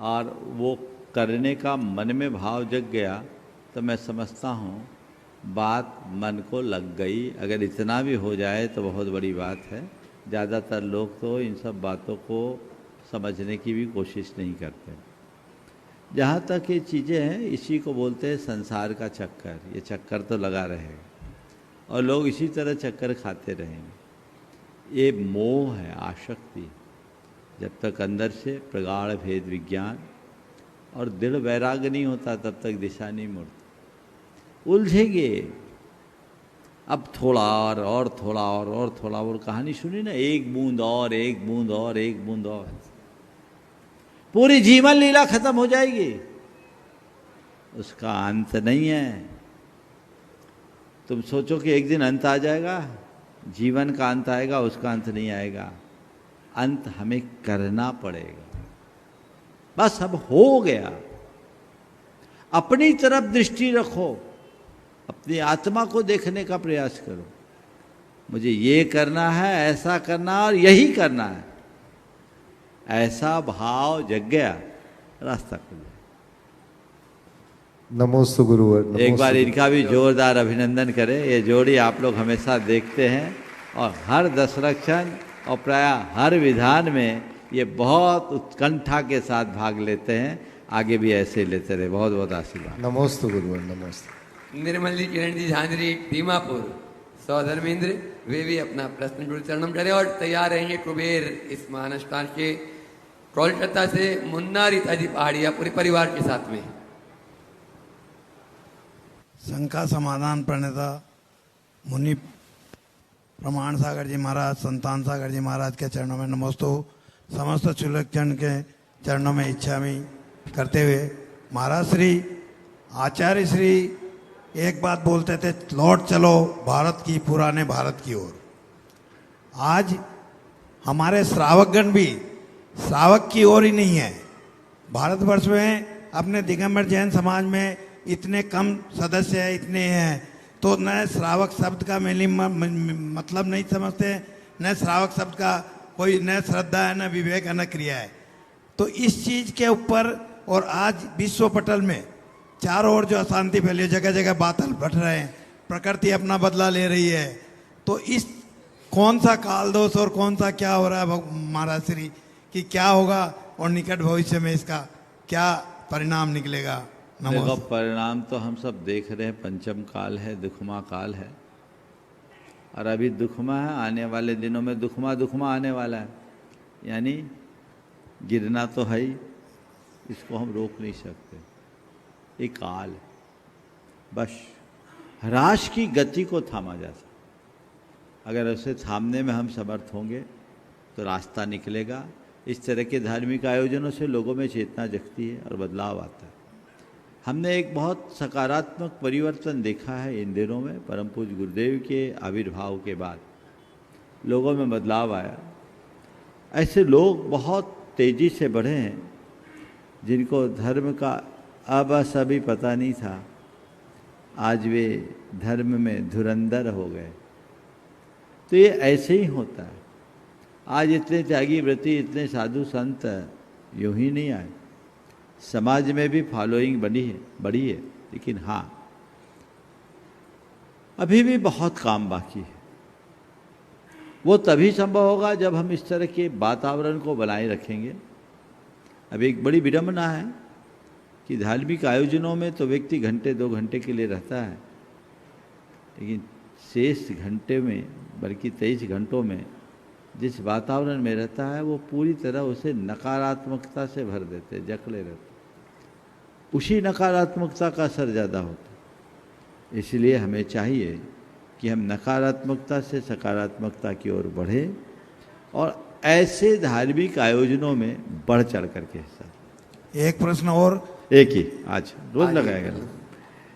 और वो करने का मन में भाव जग गया, तो मैं समझता हूँ बात मन को लग गई। अगर इतना भी हो जाए तो बहुत बड़ी बात है। ज़्यादातर लोग तो इन सब बातों को समझने की भी कोशिश नहीं करते। जहाँ तक ये चीज़ें हैं, इसी को बोलते हैं संसार का चक्कर। ये चक्कर तो लगा रहेगा और लोग इसी तरह चक्कर खाते रहेंगे। ये मोह है, आसक्ति। जब तक अंदर से प्रगाढ़ भेद विज्ञान और दृढ़ वैराग्य नहीं होता तब तक दिशा नहीं मुड़ती। उलझेंगे। अब थोड़ा और थोड़ा और थोड़ा और कहानी सुनी ना, एक बूंद और एक बूंद और एक बूंद और, पूरी जीवन लीला खत्म हो जाएगी, उसका अंत नहीं है। तुम सोचो कि एक दिन अंत आ जाएगा, जीवन का अंत आएगा, उसका अंत नहीं आएगा। अंत हमें करना पड़ेगा। बस अब हो गया। अपनी तरफ दृष्टि रखो, अपनी आत्मा को देखने का प्रयास करो। मुझे ये करना है, ऐसा करना और यही करना है, ऐसा भाव जग गया, रास्ता खुल गया। नमोस्तु गुरुवर। एक बार इनका भी जोरदार अभिनंदन करें। ये जोड़ी आप लोग हमेशा देखते हैं और हर दशरक्षण और प्राय हर विधान में ये बहुत उत्कंठा के साथ भाग लेते हैं। आगे भी ऐसे लेते रहे। बहुत बहुत आशीर्वाद। नमोस्तु गुरुवर। नमोस्तु। निर्मल जी, किरण जी, झांझरी, दीमापुर, सौधर्मेंद्र, वे भी अपना प्रश्न गुरु चरणम करें और तैयार रहेंगे कुबेर इस महानुष्ठान के कोलकाता से मुन्ना रीता जी पहाड़िया पूरे परिवार के साथ में। शंका समाधान प्रणेता मुनि प्रमाण सागर जी महाराज, संतान सागर जी महाराज के चरणों में नमोस्तु। समस्त चुलक्षण के चरणों में इच्छामी करते हुए महाराज श्री आचार्य श्री एक बात बोलते थे, लौट चलो भारत की, पुराने भारत की ओर। आज हमारे श्रावकगण भी श्रावक की ओर ही नहीं है। भारतवर्ष में अपने दिगंबर जैन समाज में इतने कम सदस्य है, इतने हैं, तो न श्रावक शब्द का मतलब नहीं समझते, न श्रावक शब्द का कोई न श्रद्धा है, न विवेक है, न क्रिया है। तो इस चीज के ऊपर और आज विश्व पटल में चारों ओर जो अशांति फैली है, जगह जगह बादल फट रहे हैं, प्रकृति अपना बदला ले रही है, तो इस कौन सा काल दोष और कौन सा क्या हो रहा है महाराज श्री कि क्या होगा और निकट भविष्य में इसका क्या परिणाम निकलेगा? देखो, परिणाम तो हम सब देख रहे हैं। पंचम काल है, दुखमा काल है, और अभी दुखमा है। आने वाले दिनों में दुखमा आने वाला है, यानी गिरना तो है ही, इसको हम रोक नहीं सकते। ये काल है, बस ह्रास की गति को थामा जा सकता। अगर उसे थामने में हम समर्थ होंगे तो रास्ता निकलेगा। इस तरह के धार्मिक आयोजनों से लोगों में चेतना जगती है और बदलाव आता है। हमने एक बहुत सकारात्मक परिवर्तन देखा है इन दिनों में। परम पूज्य गुरुदेव के आविर्भाव के बाद लोगों में बदलाव आया। ऐसे लोग बहुत तेज़ी से बढ़े हैं जिनको धर्म का बस अभी पता नहीं था, आज वे धर्म में धुरंधर हो गए। तो ये ऐसे ही होता है। आज इतने त्यागी व्रती, इतने साधु संत यूं ही नहीं आए। समाज में भी फॉलोइंग बढ़ी है, लेकिन हाँ, अभी भी बहुत काम बाकी है। वो तभी संभव होगा जब हम इस तरह के वातावरण को बनाए रखेंगे। अब एक बड़ी विडंबना है कि धार्मिक आयोजनों में तो व्यक्ति घंटे 2 घंटे के लिए रहता है, लेकिन शेष घंटे में, बल्कि 23 घंटों में जिस वातावरण में रहता है वो पूरी तरह उसे नकारात्मकता से भर देते, जकड़े रहते। उसी नकारात्मकता का असर ज़्यादा होता। इसलिए हमें चाहिए कि हम नकारात्मकता से सकारात्मकता की ओर बढ़ें और ऐसे धार्मिक आयोजनों में बढ़ चढ़ करके हिस्सा। एक प्रश्न और, एक ही आज रोज लगाएगा।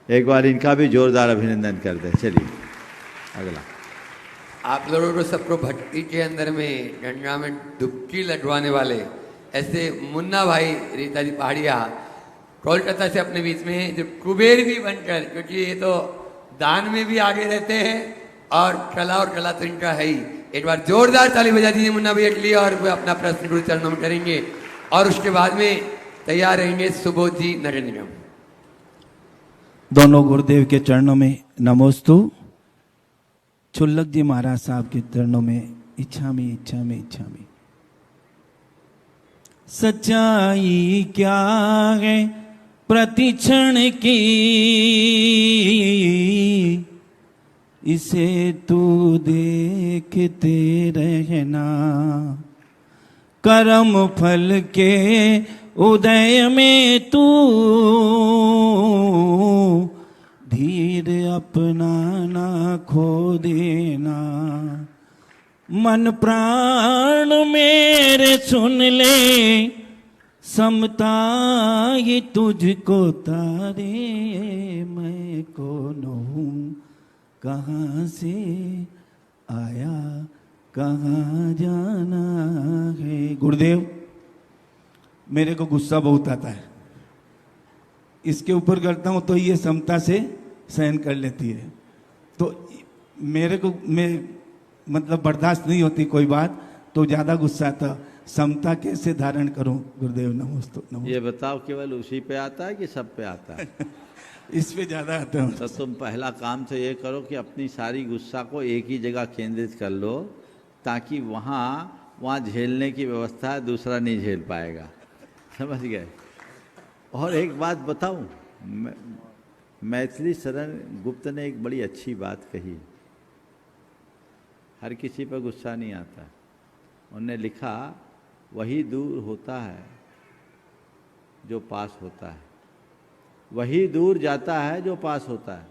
एक बार इनका भी जोरदार अभिनंदन कर दे। चलिए अगला। आप लोगों को सबको भक्ति के अंदर में गंगा में डुबकी लगवाने वाले ऐसे मुन्ना भाई रीता जी पहाड़िया कोलकाता से अपने बीच में, जो कुबेर भी बनकर, क्योंकि ये तो दान में भी आगे रहते हैं और कला तो इनका है ही। एक बार जोरदार ताली बजा दीजिए मुन्ना भैया के लिए, और वो अपना प्रश्न गुरु चरणों में करेंगे और उसके बाद में तैयार रहेंगे सुबोध जी, नगर निगम। दोनों गुरुदेव के चरणों में नमोस्तु। चुल्लक जी महाराज साहब के चरणों में इच्छामी। सच्चाई क्या है प्रतिक्षण की, इसे तू देखते रहना, कर्म फल के उदय में तू धीर अपना ना खो देना। मन प्राण मेरे सुन ले, समता ही तुझको तारे। मैं कौन हूँ, कहाँ से आया, कहाँ जाना है। गुरुदेव, मेरे को गुस्सा बहुत आता है, इसके ऊपर करता हूँ तो ये समता से सहन कर लेती है। तो मेरे को मतलब बर्दाश्त नहीं होती कोई बात, तो ज़्यादा गुस्सा आता। समता कैसे धारण करूं? गुरुदेव नमोस्तु। ये बताओ, केवल उसी पे आता है कि सब पे आता है? इस पे ज़्यादा आता है। तो तुम पहला काम तो ये करो कि अपनी सारी गुस्सा को एक ही जगह केंद्रित कर लो, ताकि वहाँ झेलने की व्यवस्था है, दूसरा नहीं झेल पाएगा। समझ गए? और एक बात बताऊं, मैथिली शरण गुप्त ने एक बड़ी अच्छी बात कही। हर किसी पर गुस्सा नहीं आता। उन्होंने लिखा, वही दूर होता है जो पास होता है, वही दूर जाता है जो पास होता है,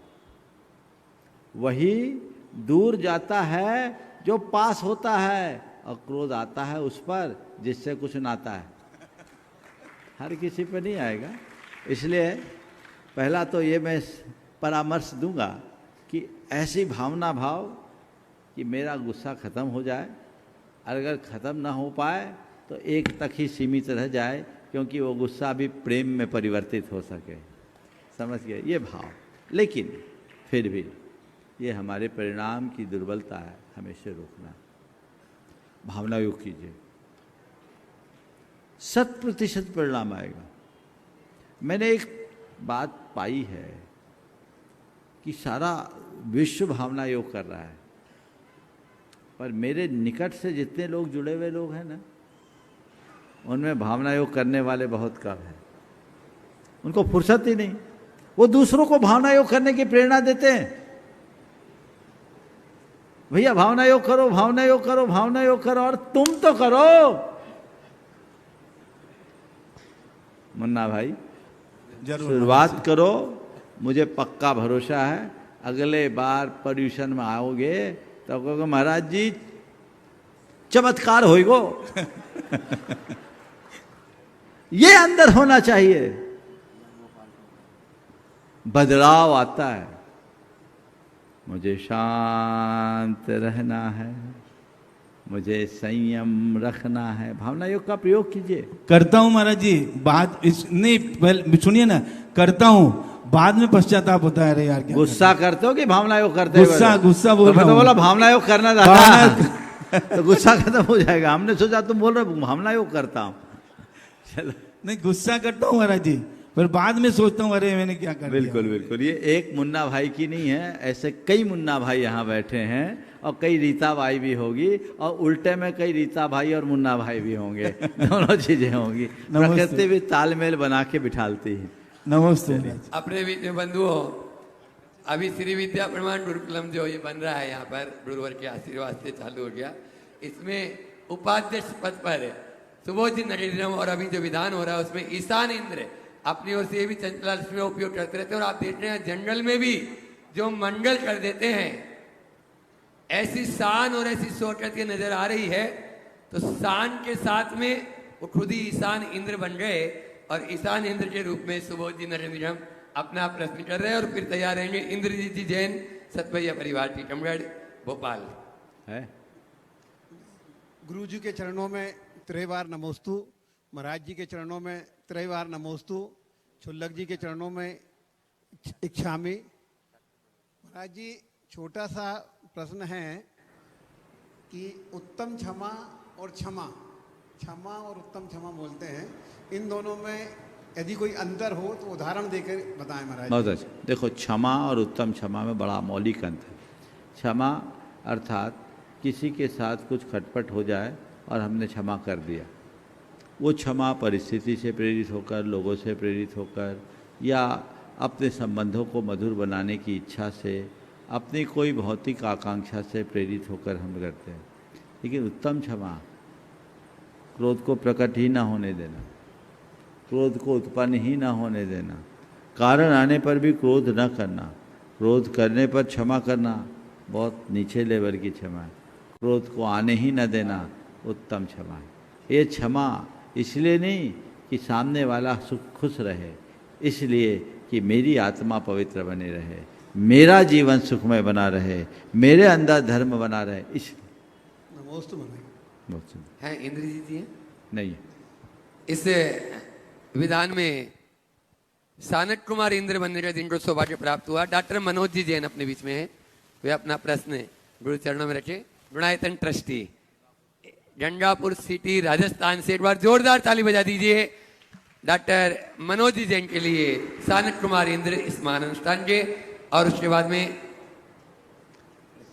वही दूर जाता है जो पास होता है, और क्रोध आता है उस पर जिससे कुछ नाता है। हर किसी पर नहीं आएगा। इसलिए पहला तो ये मैं परामर्श दूंगा कि ऐसी भावना भाव कि मेरा गुस्सा ख़त्म हो जाए। अगर ख़त्म ना हो पाए तो एक तक ही सीमित रह जाए, क्योंकि वो गुस्सा भी प्रेम में परिवर्तित हो सके। समझ गए? ये भाव। लेकिन फिर भी ये हमारे परिणाम की दुर्बलता है, हमें इसे रोकना। भावना योग कीजिए, 100% परिणाम आएगा। मैंने एक बात पाई है कि सारा विश्व भावना योग कर रहा है, पर मेरे निकट से जितने लोग जुड़े हुए लोग हैं ना, उनमें भावना योग करने वाले बहुत कम हैं। उनको फुर्सत ही नहीं। वो दूसरों को भावना योग करने की प्रेरणा देते हैं। भैया भावना योग करो, भावना योग करो, भावना योग करो, और तुम तो करो। मुन्ना भाई, शुरुआत करो। मुझे पक्का भरोसा है अगले बार पर्यूषण में आओगे तो कहोगे, महाराज जी चमत्कार होएगो। ये अंदर होना चाहिए। बदलाव आता है। मुझे शांत रहना है, मुझे संयम रखना है। भावना योग का प्रयोग कीजिए। करता हूँ महाराज जी, बात नहीं सुनिए ना, करता हूँ, बाद में पश्चाताप होता है। अरे यार क्या गुस्सा करते हो कि भावना योग करते हो? गुस्सा बोल रहा हूं। तो बोला भावना योग करना था तो गुस्सा खत्म हो जाएगा। हमने सोचा तुम बोल रहे हो भावना योग करता हूँ। चलो, नहीं गुस्सा करता हूँ महाराज जी, पर बाद में सोचता हूँ अरे मैंने क्या कर दिया। बिल्कुल बिल्कुल। ये एक मुन्ना भाई की नहीं है, ऐसे कई मुन्ना भाई यहाँ बैठे हैं, और कई रीता भाई भी होगी, और उल्टे में कई रीता भाई और मुन्ना भाई भी होंगे। दोनों चीजें होंगी। प्रकृति भी तालमेल बना के बिठालती है। नमस्ते। अपने बीच में बंधुओं, अभी श्री विद्या प्रमाण गुरुकुलम जो ये बन रहा है यहाँ पर गुरुवर के आशीर्वाद से चालू हो गया। इसमें उपाध्यक्ष पद पर सुबोध जी नरेंद्रम, और अभी जो विधान हो रहा है उसमें ईशान इंद्र अपनी ओर से भी चंचला में उपयोग करते रहते हैं। और आप देख रहे हैं जनरल में भी जो मंगल कर देते हैं, ऐसी शान और ऐसी शौकत नजर आ रही है। तो शान के साथ में वो खुद ही ईशान इंद्र बन गए, और ईशान इंद्र के रूप में सुबोध जी नरेंद्रम अपना प्रश्न कर रहे हैं। और फिर तैयार रहेंगे इंद्रजीत जी जैन, सतभैया परिवार टीकमगढ़ भोपाल है। गुरु जी के चरणों में त्रैवार नमोस्तु, महाराज जी के चरणों में त्रैवार नमोस्तु, छुल्लक जी के चरणों में इच्छामी। महाराज जी, छोटा सा प्रश्न है कि उत्तम क्षमा और क्षमा, क्षमा और उत्तम क्षमा बोलते हैं, इन दोनों में यदि कोई अंतर हो तो उदाहरण देकर बताएं महाराज। बहुत अच्छा। देखो, क्षमा और उत्तम क्षमा में बड़ा मौलिक अंतर है। क्षमा अर्थात किसी के साथ कुछ खटपट हो जाए और हमने क्षमा कर दिया, वो क्षमा परिस्थिति से प्रेरित होकर, लोगों से प्रेरित होकर, या अपने संबंधों को मधुर बनाने की इच्छा से, अपनी कोई भौतिक आकांक्षा से प्रेरित होकर हम करते हैं। लेकिन उत्तम क्षमा क्रोध को प्रकट ही ना होने देना, क्रोध को उत्पन्न ही ना होने देना, कारण आने पर भी क्रोध न करना, क्रोध करने पर क्षमा करना बहुत नीचे लेवल की क्षमा है, क्रोध को आने ही न देना उत्तम क्षमा है। ये क्षमा इसलिए नहीं कि सामने वाला खुश रहे, इसलिए कि मेरी आत्मा पवित्र बनी रहे, मेरा जीवन सुखमय बना रहे, मेरे अंदर धर्म बना रहे, इसलिए हैं इंद्रजीत जी हैं? नहीं। इस विधान में सानक कुमार इंद्र बनने का जिनको सौभाग्य प्राप्त हुआ, डॉक्टर मनोज जी जैन अपने बीच में है, वे अपना प्रश्न गुरु चरणों में रखे। गुणायतन ट्रस्टी गंगापुर सिटी राजस्थान से एक बार जोरदार ताली बजा दीजिए डॉक्टर मनोज जी जैन के लिए, सानक कुमार इंद्र इस महानुष्ठान के। और उसके बाद में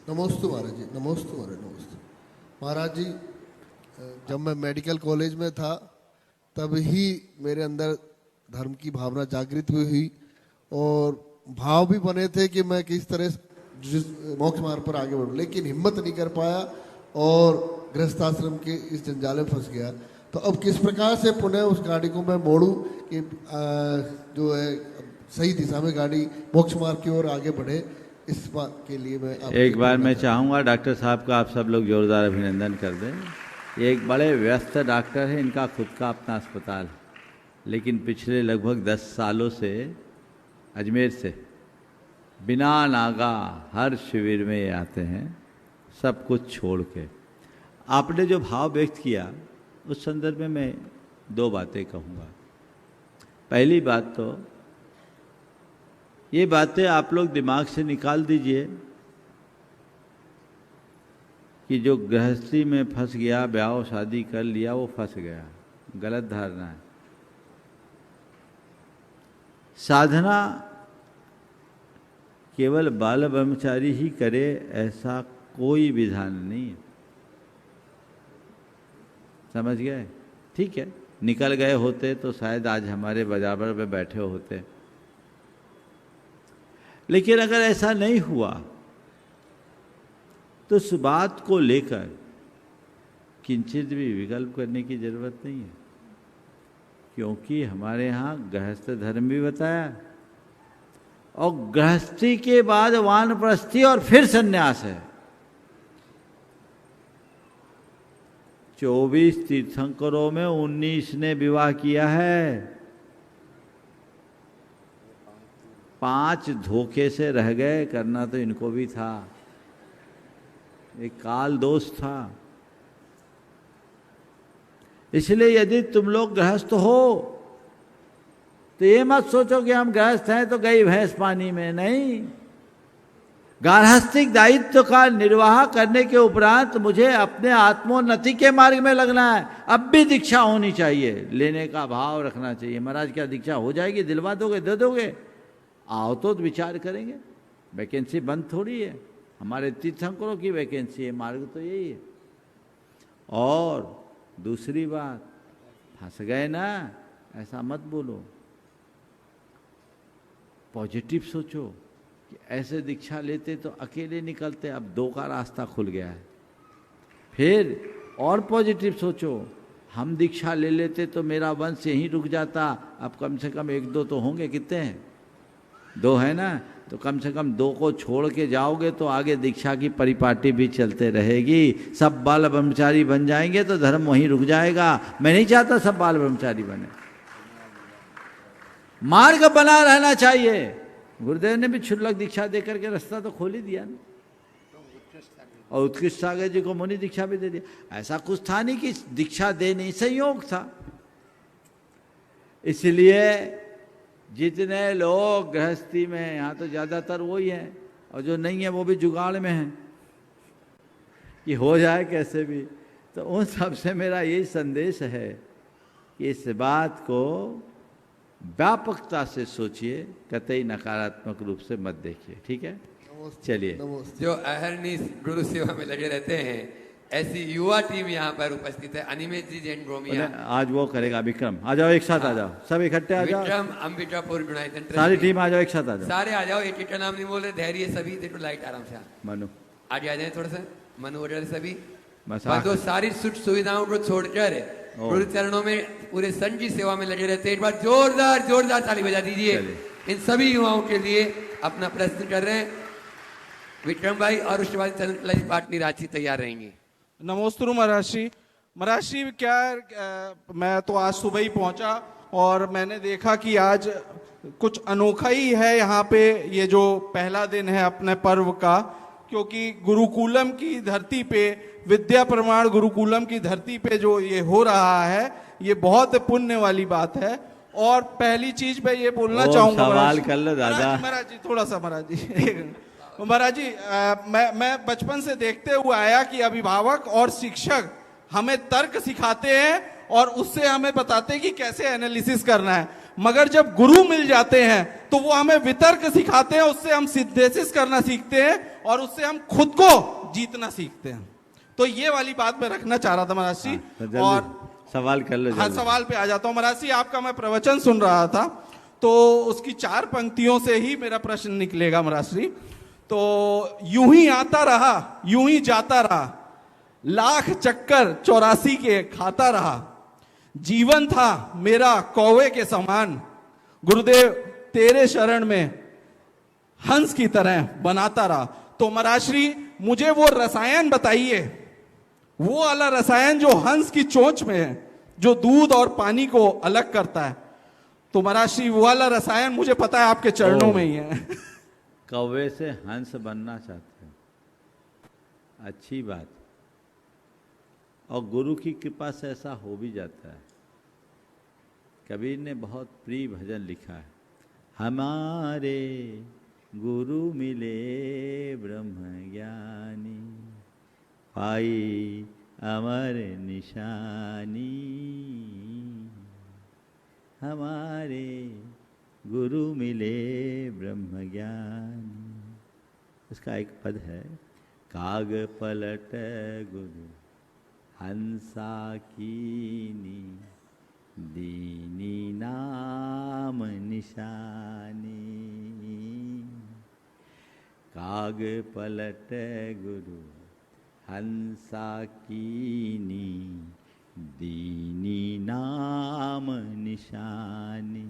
नमोस्तु महाराज जी, नमोस्तु महाराज, नमोस्तु महाराज जी। जब मैं मेडिकल कॉलेज में था तब ही मेरे अंदर धर्म की भावना जागृत हुई और भाव भी बने थे कि मैं किस तरह मोक्ष मार्ग पर आगे बढ़ूं, लेकिन हिम्मत नहीं कर पाया और गृहस्थाश्रम के इस जंजाल में फंस गया। तो अब किस प्रकार से पुनः उस गाड़ी को मैं मोड़ूं कि जो है सही दिशा में गाड़ी मोक्ष मार्ग की ओर आगे बढ़े, इस बात के लिए मैं एक बार मैं चाहूँगा डॉक्टर साहब का आप सब लोग जोरदार अभिनंदन कर दें। ये एक बड़े व्यस्त डॉक्टर है, इनका खुद का अपना अस्पताल, लेकिन पिछले लगभग 10 सालों से अजमेर से बिना नागा हर शिविर में ये आते हैं, सब कुछ छोड़ के। आपने जो भाव व्यक्त किया उस संदर्भ में मैं 2 बातें कहूँगा। पहली बात तो ये बातें आप लोग दिमाग से निकाल दीजिए कि जो गृहस्थी में फंस गया, ब्याह शादी कर लिया, वो फंस गया, गलत धारणा है। साधना केवल बाल ब्रह्मचारी ही करे ऐसा कोई विधान नहीं है, समझ गए? ठीक है, निकल गए होते तो शायद आज हमारे बराबर में बैठे होते, लेकिन अगर ऐसा नहीं हुआ तो उस बात को लेकर किंचित भी विकल्प करने की जरूरत नहीं है, क्योंकि हमारे यहाँ गृहस्थ धर्म भी बताया और गृहस्थी के बाद वानप्रस्थी और फिर सन्यास है। 24 तीर्थंकरों में 19 ने विवाह किया है, 5 धोखे से रह गए, करना तो इनको भी था, एक काल दोष था। इसलिए यदि तुम लोग गृहस्थ हो तो ये मत सोचो कि हम गृहस्थ हैं तो गई भैंस पानी में, नहीं। गार्हस्थ्यिक दायित्व का निर्वाह करने के उपरांत मुझे अपने आत्मोन्नति के मार्ग में लगना है। अब भी दीक्षा होनी चाहिए, लेने का भाव रखना चाहिए। महाराज क्या दीक्षा हो जाएगी, दिलवा दोगे, दे दोगे? आओ तो विचार करेंगे, वैकेंसी बंद थोड़ी है, हमारे तीर्थंकरों की वैकेंसी है, मार्ग तो यही है। और दूसरी बात, फंस गए ना, ऐसा मत बोलो, पॉजिटिव सोचो कि ऐसे दीक्षा लेते तो अकेले निकलते, अब 2 का रास्ता खुल गया है। फिर और पॉजिटिव सोचो, हम दीक्षा ले लेते तो मेरा वंश यहीं रुक जाता, अब कम से कम 1-2 तो होंगे, कितने हैं? 2 है ना, तो कम से कम 2 को छोड़ के जाओगे तो आगे दीक्षा की परिपाटी भी चलते रहेगी, सब बाल ब्रह्मचारी बन जाएंगे तो धर्म वहीं रुक जाएगा। मैं नहीं चाहता सब बाल ब्रह्मचारी बने, मार्ग बना रहना चाहिए। गुरुदेव ने भी क्षुल्लक दीक्षा देकर के रास्ता तो खोल ही दिया ना, और उत्कृष्ट सागर जी को मुनि दीक्षा भी दे दिया। ऐसा कुछ था नहीं कि दीक्षा दे नहीं, संयोग था। इसलिए जितने लोग गृहस्थी में हैं, यहाँ तो ज़्यादातर वही हैं, और जो नहीं है वो भी जुगाड़ में हैं कि हो जाए कैसे भी। तो उन सब से मेरा यही संदेश है कि इस बात को व्यापकता से सोचिए, कतई नकारात्मक रूप से मत देखिए, ठीक है? चलिए, जो अहरनीश गुरु सेवा में लगे रहते हैं, ऐसी युवा टीम यहाँ पर उपस्थित है। अनिमेश जी जैन गोमिया, आज वो करेगा। विक्रम आ जाओ, एक साथ आ जाओ, सब इकट्ठे आ जाओ। विक्रम अंबिकापुर गुणायतन, सारी टीम आ जाओ, एक साथ आ जाओ, सारे आ जाओ। एक का नाम नहीं बोल रहे, धैर्य सभी, देखो लाइट आराम से मनु आगे आ जाए थोड़ा सा, मनु वगैरह सभी बस सारी सुख सुविधाओं को छोड़कर गुरु चरणों में पूरे संघ की सेवा में लगे रहते हैं। एक बार जोरदार जोरदार ताली बजा दीजिए इन सभी युवाओं के लिए। अपना प्रश्न कर रहे हैं विक्रम भाई और उसके बाद चंद्रकला जी पाटनी रांची तैयार रहेंगे। नमोस्तु महर्षि। महर्षि क्या मैं तो आज सुबह ही पहुंचा और मैंने देखा कि आज कुछ अनोखा ही है यहाँ पे, ये जो पहला दिन है अपने पर्व का, क्योंकि गुरुकुलम की धरती पे, विद्या प्रमाण गुरुकुलम की धरती पे जो ये हो रहा है, ये बहुत पुण्य वाली बात है। और पहली चीज मैं ये बोलना चाहूंगा, सवाल कर लो दादा। महाराज जी थोड़ा सा, महाराज जी महाराज जी मैं बचपन से देखते हुए आया कि अभिभावक और शिक्षक हमें तर्क सिखाते हैं और उससे हमें बताते हैं कि कैसे एनालिसिस करना है, मगर जब गुरु मिल जाते हैं तो वो हमें वितर्क सिखाते हैं, उससे हम सिंथेसिस करना सीखते हैं और उससे हम खुद को जीतना सीखते हैं। तो ये वाली बात मैं रखना चाह रहा था महाराज जी। और सवाल कर लो। हाँ, सवाल पे आ जाता हूँ महाराज जी। आपका मैं प्रवचन सुन रहा था तो उसकी 4 पंक्तियों से ही मेरा प्रश्न निकलेगा महाराज जी। तो यूं ही आता रहा, यूं ही जाता रहा, लाख चक्कर 84 के खाता रहा, जीवन था मेरा कौवे के समान, गुरुदेव तेरे शरण में हंस की तरह बनाता रहा। तो महाराज मुझे वो रसायन बताइए, वो वाला रसायन जो हंस की चोंच में है, जो दूध और पानी को अलग करता है। तो महाराज वो वाला रसायन मुझे पता है आपके चरणों में ही है। कौवे से हंस बनना चाहते हैं, अच्छी बात। और गुरु की कृपा से ऐसा हो भी जाता है। कबीर ने बहुत प्रिय भजन लिखा है, हमारे गुरु मिले ब्रह्म ज्ञानी, पाई अमर निशानी, हमारे गुरु मिले ब्रह्म ज्ञानी। इसका एक पद है, काग पलट गुरु हंसा कीनी, दीनी नाम निशानी, काग पलट गुरु हंसा कीनी, दीनी नाम निशानी,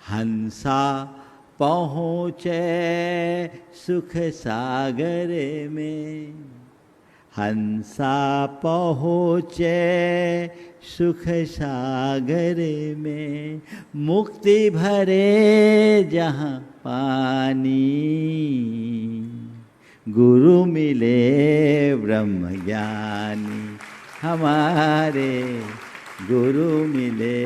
हंसा पहुँचे सुख सागर में, हंसा पहुँचे सुख सागर में, मुक्ति भरे जहाँ पानी, गुरु मिले ब्रह्म ज्ञानी, हमारे गुरु मिले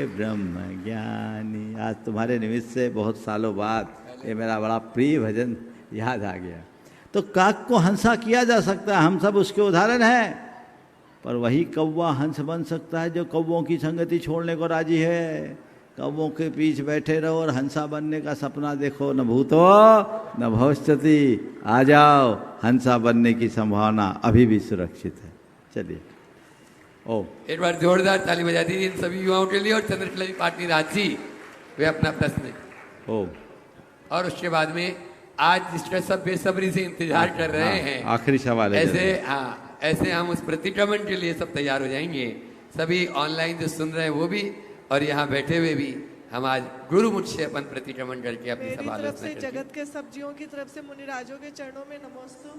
ब्रह्म ज्ञानी। आज तुम्हारे निमित्त से बहुत सालों बाद ये मेरा बड़ा प्रिय भजन याद आ गया। तो काक को हंसा किया जा सकता है, हम सब उसके उदाहरण हैं, पर वही कौवा हंस बन सकता है जो कौवों की संगति छोड़ने को राजी है। कौवों के पीछे बैठे रहो और हंसा बनने का सपना देखो, न भूतो न भविष्यति, आ जाओ, हंसा बनने की संभावना अभी भी सुरक्षित है। चलिए एक बार जोरदार ताली बजा दीजिए इन सभी युवाओं के लिए। और चंद्रकला जी पाटनी रांची वे अपना प्रश्न और उसके बाद में आज जिसका सब बेसब्री से इंतजार कर रहे हैं, आखिरी सवाल है। ऐसे हम उस प्रतिक्रमण के लिए सब तैयार हो जाएंगे। सभी ऑनलाइन जो सुन रहे हैं वो भी और यहाँ बैठे हुए भी, हम आज गुरुमुख से अपन प्रतिक्रमण करके अपनी सवाल जगत के सब जीवों की तरफ से मुनिराजों के चरणों में नमोस्तु,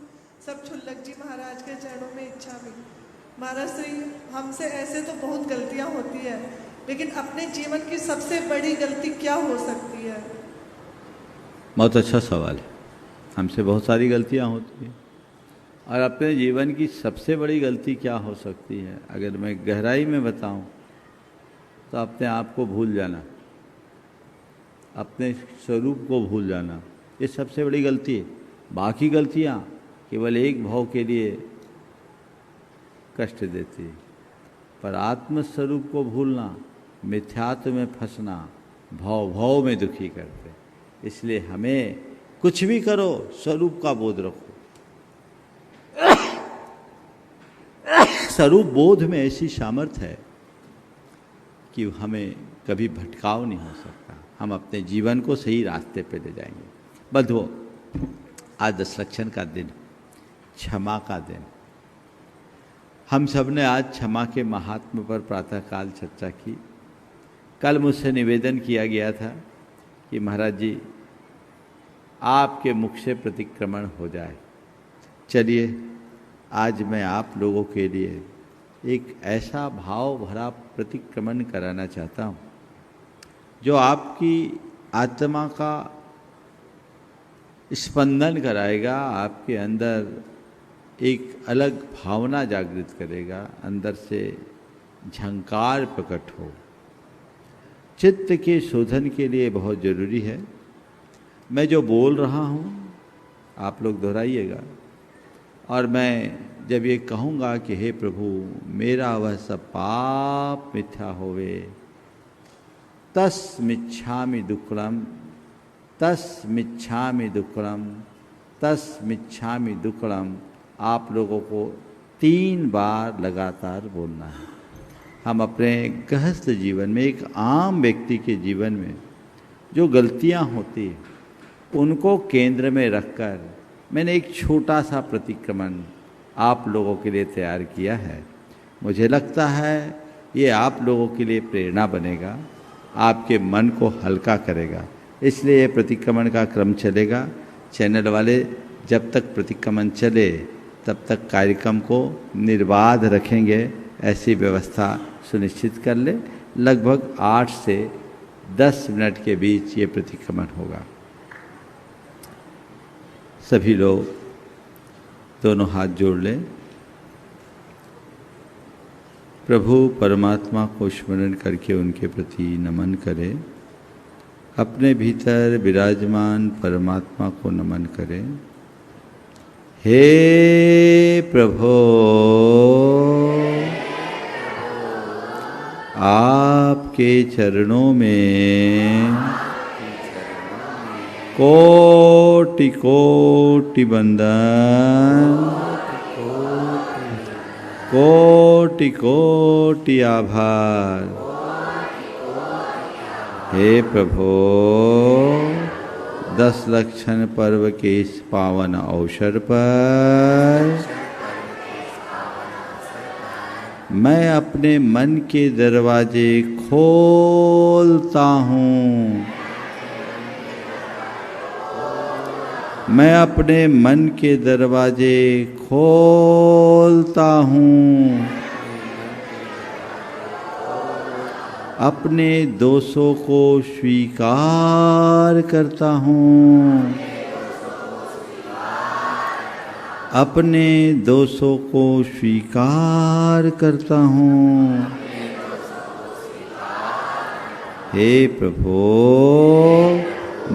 सब छुल्लक जी महाराज के चरणों में इच्छा भी। महाराज श्री, हमसे ऐसे तो बहुत गलतियां होती है, लेकिन अपने जीवन की सबसे बड़ी गलती क्या हो सकती है? बहुत अच्छा सवाल है। हमसे बहुत सारी गलतियां होती हैं, और अपने जीवन की सबसे बड़ी गलती क्या हो सकती है? अगर मैं गहराई में बताऊं तो अपने आप को भूल जाना, अपने स्वरूप को भूल जाना, ये सबसे बड़ी गलती है। बाकी गलतियां केवल एक भाव के लिए कष्ट देती है, पर आत्मस्वरूप को भूलना, मिथ्यात्व में फंसना भाव भाव में दुखी करते। इसलिए हमें कुछ भी करो स्वरूप का बोध रखो। स्वरूप बोध में ऐसी सामर्थ्य है कि हमें कभी भटकाव नहीं हो सकता। हम अपने जीवन को सही रास्ते पे ले जाएंगे। बंधुओं, आज दशलक्षण का दिन, क्षमा का दिन। हम सब ने आज क्षमा के महात्म्य पर प्रातःकाल चर्चा की। कल मुझसे निवेदन किया गया था कि महाराज जी आपके मुख से प्रतिक्रमण हो जाए। चलिए आज मैं आप लोगों के लिए एक ऐसा भाव भरा प्रतिक्रमण कराना चाहता हूँ जो आपकी आत्मा का स्पंदन कराएगा, आपके अंदर एक अलग भावना जागृत करेगा, अंदर से झंकार प्रकट हो। चित्त के शोधन के लिए बहुत ज़रूरी है। मैं जो बोल रहा हूँ आप लोग दोहराइएगा, और मैं जब ये कहूँगा कि हे प्रभु मेरा वह सब पाप मिथ्या होवे, तस्मिच्छामि दुक्कडम, तस्मिच्छामि दुक्कडम, तस्मिच्छामि दुक्कडम, आप लोगों को 3 बार लगातार बोलना है। हम अपने गृहस्थ जीवन में, एक आम व्यक्ति के जीवन में जो गलतियां होती हैं उनको केंद्र में रखकर मैंने एक छोटा सा प्रतिक्रमण आप लोगों के लिए तैयार किया है। मुझे लगता है ये आप लोगों के लिए प्रेरणा बनेगा, आपके मन को हल्का करेगा। इसलिए ये प्रतिक्रमण का क्रम चलेगा। चैनल वाले जब तक प्रतिक्रमण चले तब तक कार्यक्रम को निर्बाध रखेंगे, ऐसी व्यवस्था सुनिश्चित कर ले। लगभग 8 से 10 मिनट के बीच ये प्रतिक्रमण होगा। सभी लोग दोनों हाथ जोड़ लें, प्रभु परमात्मा को स्मरण करके उनके प्रति नमन करें, अपने भीतर विराजमान परमात्मा को नमन करें। हे प्रभु आपके चरणों में कोटि कोटि वंदन, कोटि कोटि आभार। हे प्रभु 10 लक्षण पर्व के इस पावन अवसर पर मैं अपने मन के दरवाजे खोलता हूँ। मैं अपने मन के दरवाजे खोलता हूँ। अपने दोषों को स्वीकार करता हूँ। अपने दोषों को स्वीकार करता हूँ। हे प्रभु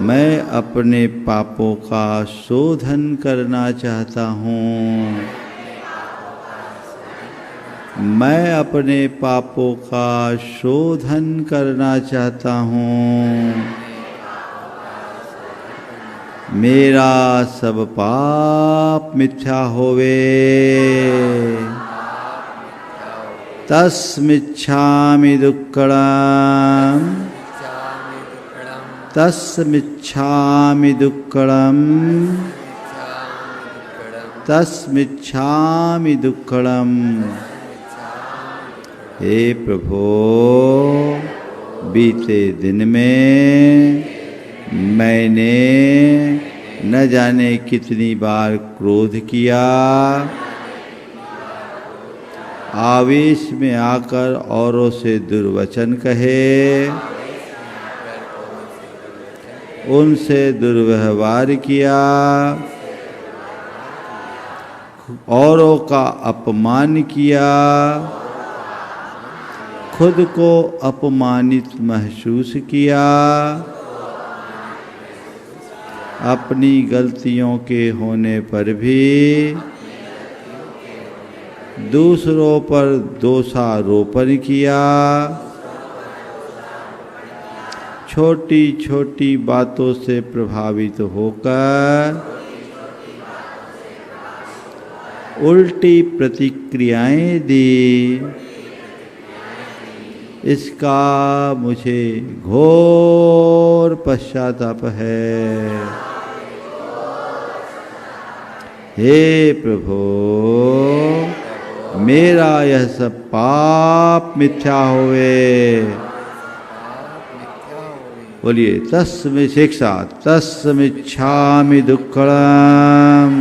मैं अपने पापों का शोधन करना चाहता हूँ। मैं अपने पापों का शोधन करना चाहता हूँ। मेरा सब पाप मिथ्या होवे, तस्मिच्छामि दुक्कडम, तस्मिच्छामि दुक्कडम, तस्मिच्छामि दुक्कडम। हे प्रभु बीते दिन में मैंने न जाने कितनी बार क्रोध किया, आवेश में आकर औरों से दुर्वचन कहे, उनसे दुर्व्यवहार किया, औरों का अपमान किया, खुद को अपमानित महसूस किया, अपनी गलतियों के होने पर भी दूसरों पर दोषारोपण किया, छोटी छोटी बातों से प्रभावित होकर उल्टी प्रतिक्रियाएं दी। इसका मुझे घोर पश्चाताप है। हे प्रभु मेरा यह सब पाप मिथ्या होवे। बोलिए तस्मै शिक्षा तस्मिच्छामि दुक्कड़म।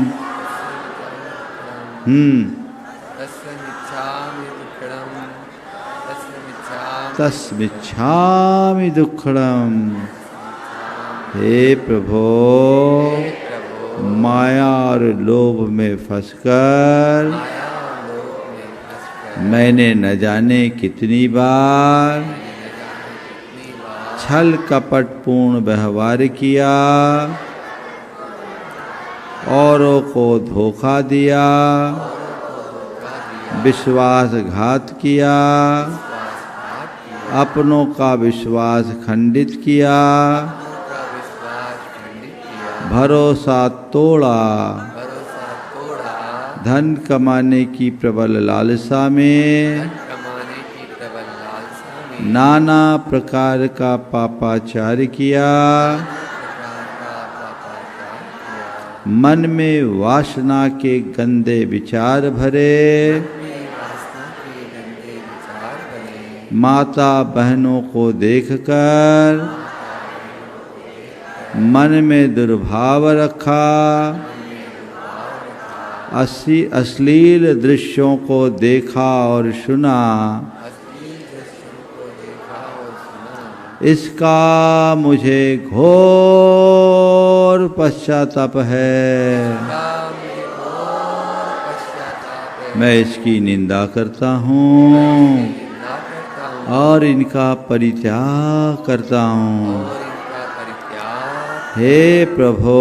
तस्मिच्छामि दुक्कड़म। हे प्रभो, माया और लोभ में फंसकर मैंने न जाने कितनी बार छल कपट पूर्ण व्यवहार किया, औरों को धोखा दिया, विश्वासघात किया, अपनों का विश्वास खंडित किया, भरोसा तोड़ा, धन कमाने की प्रबल लालसा में नाना प्रकार का पापाचार किया, मन में वासना के गंदे विचार भरे, माता बहनों को देखकर मन में दुर्भाव रखा, अश्लील दृश्यों को देखा और सुना, इसका मुझे घोर पश्चाताप है। मैं इसकी निंदा करता हूँ और इनका परित्याग करता हूँ। हे प्रभो,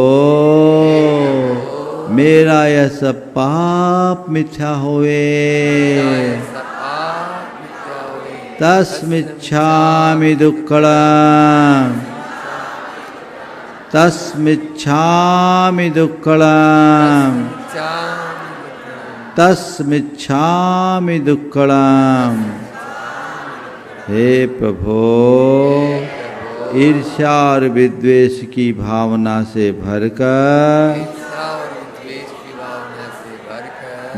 मेरा यह सब पाप मिथ्या होवे। तस्मिच्छामि दुक्कड़म। तस्मिच्छामि दुक्कड़म। तस्मिच्छामि दुक्कड़म। हे प्रभो, ईर्ष्या और विद्वेष की भावना से भरकर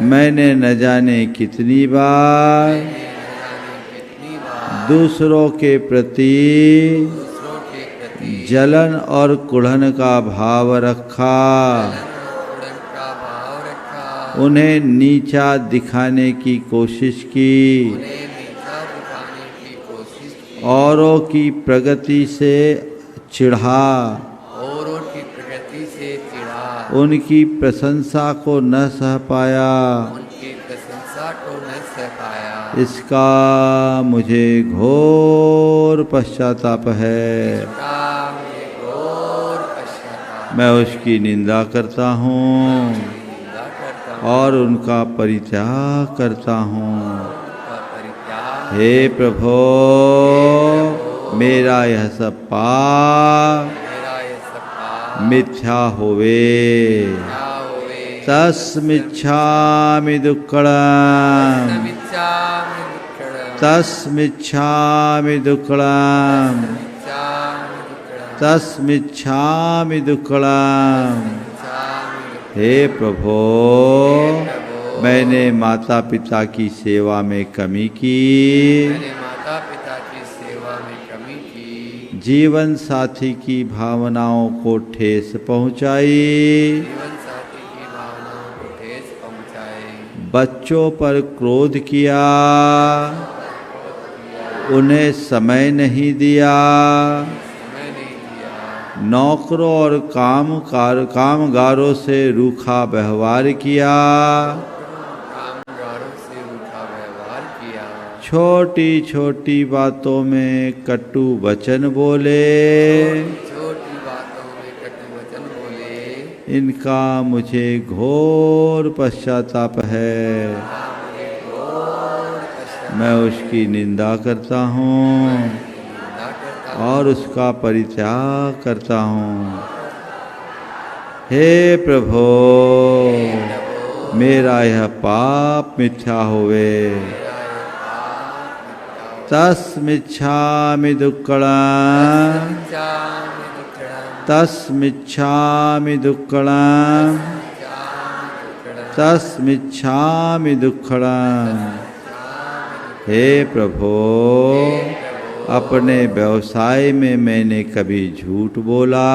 मैंने न जाने कितनी बार दूसरों के प्रति जलन और कुढ़न का भाव रखा, उन्हें नीचा दिखाने की कोशिश की, औरों की प्रगति से चिढ़ा, उनकी प्रशंसा को न सह पाया, इसका मुझे घोर पश्चाताप है। मैं उसकी निंदा करता हूँ और उनका परित्याग करता हूँ। हे प्रभो, मेरा यह सब पाप मिथ्या होवे। तस्मिच्छामि दुक्कड़म। तस्मिच्छामि दुक्कड़म। तस्मिच्छामि दुक्कड़म। हे प्रभो, मैंने माता पिता की सेवा में कमी की, जीवन साथी की भावनाओं को ठेस पहुंचाई, बच्चों पर क्रोध किया, उन्हें समय नहीं दिया, नौकरों और कामगारों से रूखा व्यवहार किया, छोटी छोटी बातों में कटु वचन बोले, इनका मुझे घोर पश्चाताप है। मैं उसकी निंदा करता हूँ और उसका परित्याग करता हूँ। हे प्रभो, मेरा यह पाप मिथ्या होवे। तस्मिच्छामि दुक्कड़म। तस्मिच्छामि दुक्कड़म। तस्मिच्छामि दुक्खड़म। हे प्रभो, अपने व्यवसाय में मैंने कभी झूठ बोला,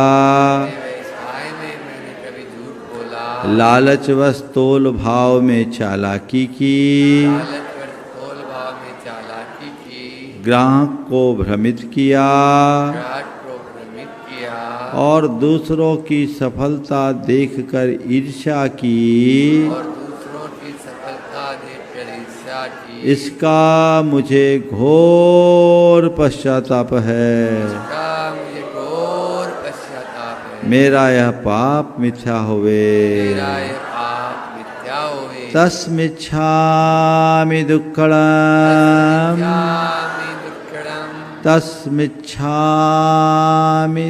लालचवश तोल भाव में चालाकी की, ग्राहक को भ्रमित किया और दूसरों की सफलता देखकर ईर्ष्या की, इसका मुझे घोर पश्चाताप है। मेरा यह पाप मिथ्या होवे। तस्मिच्छामि दुक्खड़म। तस्मिच्छामि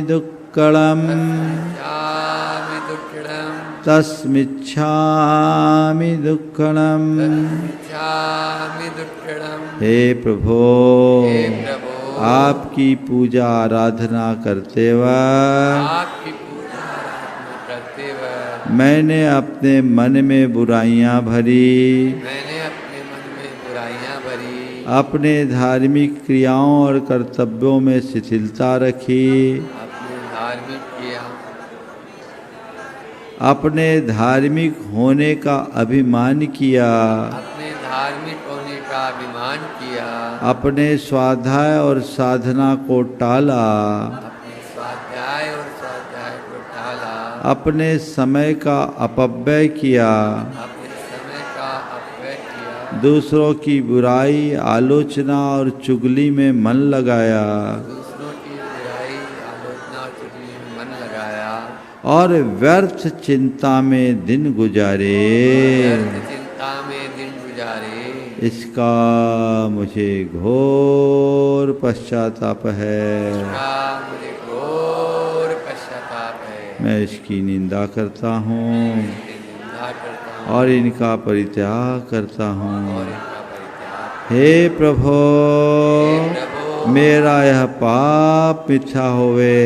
दुक्खड़म। तस्मिच्छामि दुक्खड़म। हे प्रभो, आपकी पूजा आराधना करते वक्त मैंने अपने मन में बुराइयां भरी, अपने धार्मिक क्रियाओं और कर्तव्यों में शिथिलता रखी, अपने धार्मिक होने का अभिमान किया, अपने स्वाध्याय और साधना को टाला, अपने समय का अपव्यय किया, दूसरों की बुराई, आलोचना और चुगली में मन लगाया और व्यर्थ चिंता में दिन गुजारे, इसका मुझे घोर पश्चाताप है। मैं इसकी निंदा करता हूँ और इनका परित्याग करता हूँ। हे प्रभो, मेरा यह पाप मिथ्या होवे।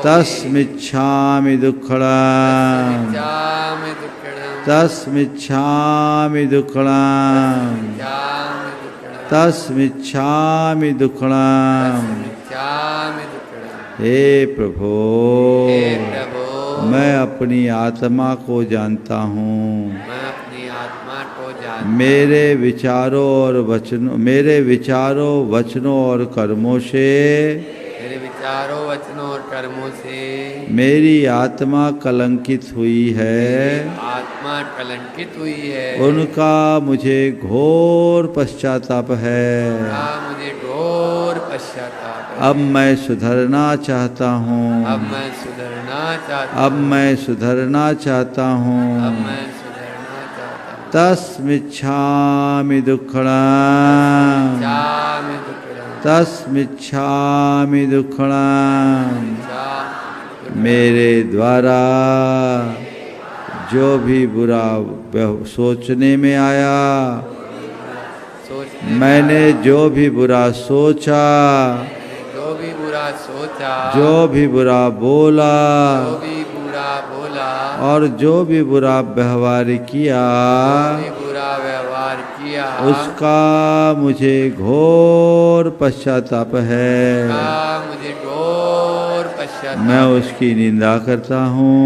तस्मिच्छामि दुक्खड़म। तस्मिच्छामि दुक्खड़म। तस्मिच्छामि दुक्खड़म। हे प्रभो, मैं अपनी आत्मा को जानता हूँ। मेरे विचारों वचनों और कर्मों से मेरी आत्मा कलंकित हुई है। उनका मुझे घोर पश्चाताप है। अब मैं सुधरना चाहता हूँ। अब मैं सुधरना चाहता हूँ। तस्मिच्छामि दुक्खड़म। तस्मिच्छामि दुक्खड़म। मेरे द्वारा जो भी बुरा सोचने में आया, मैंने जो भी बुरा सोचा, जो भी बुरा बोला और जो भी बुरा व्यवहार किया, उसका मुझे घोर पश्चाताप है। मैं उसकी निंदा करता हूँ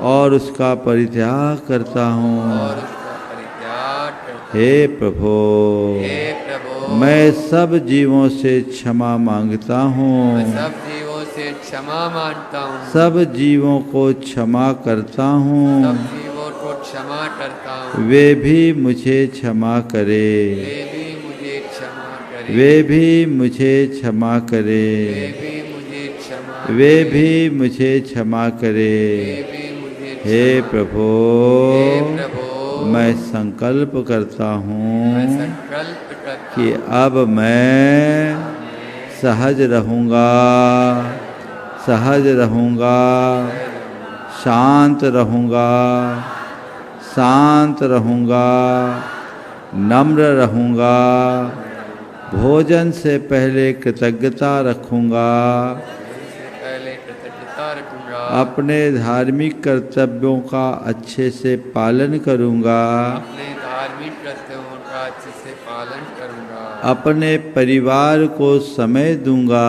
और उसका परित्याग करता हूँ। हे प्रभो, मैं सब जीवों से क्षमा मांगता हूँ। सब जीवों को क्षमा करता हूँ। वे भी मुझे क्षमा करे। वे भी मुझे क्षमा करे। वे भी मुझे क्षमा करे। हे प्रभो, मैं संकल्प करता हूँ कि अब मैं सहज रहूँगा, सहज रहूँगा, शांत रहूँगा, शांत रहूँगा, नम्र रहूँगा, भोजन से पहले कृतज्ञता रखूँगा, अपने धार्मिक कर्तव्यों का अच्छे से पालन करूँगा। अपने धार्मिक कर्तव्यों का अच्छे से पालन करूँगा। अपने परिवार को समय दूंगा।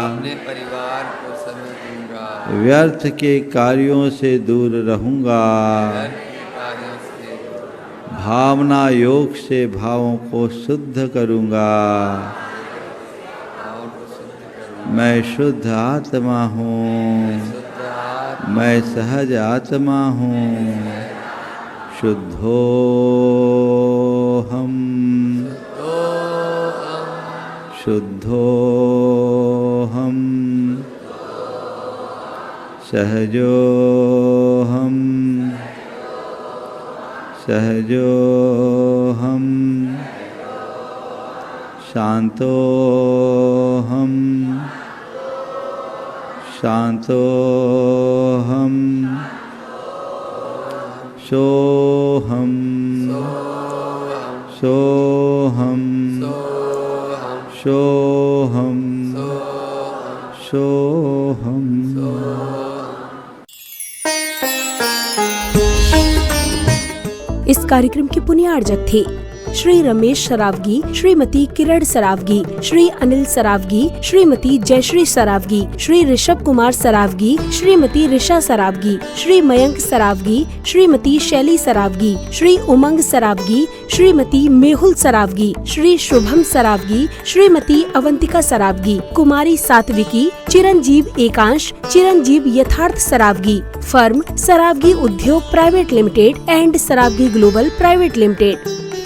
अपने परिवार को समय दूंगा। व्यर्थ के कार्यों से दूर रहूँगा। व्यर्थ के कार्यों से भावना योग से भावों को शुद्ध करूँगा। भावों को शुद्ध करूंगा। मैं शुद्ध आत्मा हूँ। शुद्ध आत्मा मैं सहज आत्मा हूँ। शुद्धो हम शुद्धो हम सहजो हम सहजो हम शांतो हम शांतो हम सोहम सोहम सोहम सोहम। इस कार्यक्रम के पुण्यार्जक थे श्री रमेश सरावगी, श्रीमती किरण सरावगी, श्री अनिल सरावगी, श्रीमती जयश्री सरावगी, श्री ऋषभ कुमार सरावगी, श्रीमती ऋषा सरावगी, श्री मयंक सरावगी, श्रीमती शैली सरावगी, श्री उमंग सरावगी, श्रीमती मेहुल सरावगी, श्री शुभम सरावगी, श्रीमती अवंतिका सरावगी, कुमारी सात्विकी, चिरंजीव एकांश, चिरंजीव यथार्थ Saraogi, firm Saraogi Udyog private limited and Saraogi global private limited.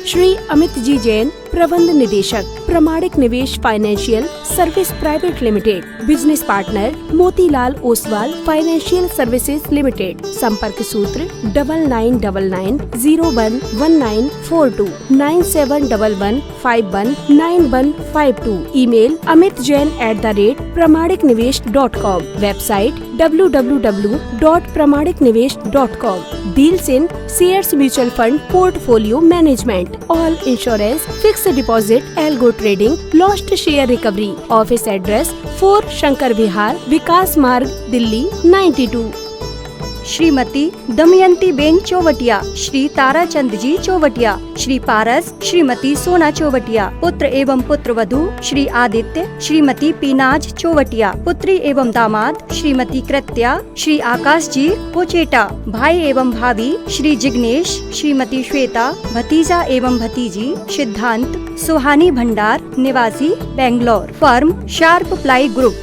Shri Amit ji Jain, प्रबंध निदेशक, Pramanik Nivesh financial service private limited. Business partner Motilal Oswal financial services limited. संपर्क सूत्र 9999011942 9711519152। Email amitjain@pramaniknivesh.com। Website www.pramaniknivesh.com। Deals in shares mutual fund portfolio management, all insurance, fix deposit, algo trading, lost share recovery. Office address 4 Shankar Vihar, Vikas Marg, Delhi 92। Shrimati Damayanti ben Chauvatiya, Shri Tarachand जी चौवटिया, श्री पारस, श्रीमती सोना चौवटिया। पुत्र एवं पुत्र वधू श्री आदित्य, श्रीमती पीनाज चौवटिया। पुत्री एवं दामाद श्रीमती कृत्या, श्री आकाश जी पोचेटा। भाई एवं भाभी श्री जिग्नेश, श्रीमती श्वेता। भतीजा एवं भतीजी सिद्धांत, सुहानी भंडार, निवासी Bangalore. Firm sharp ply group.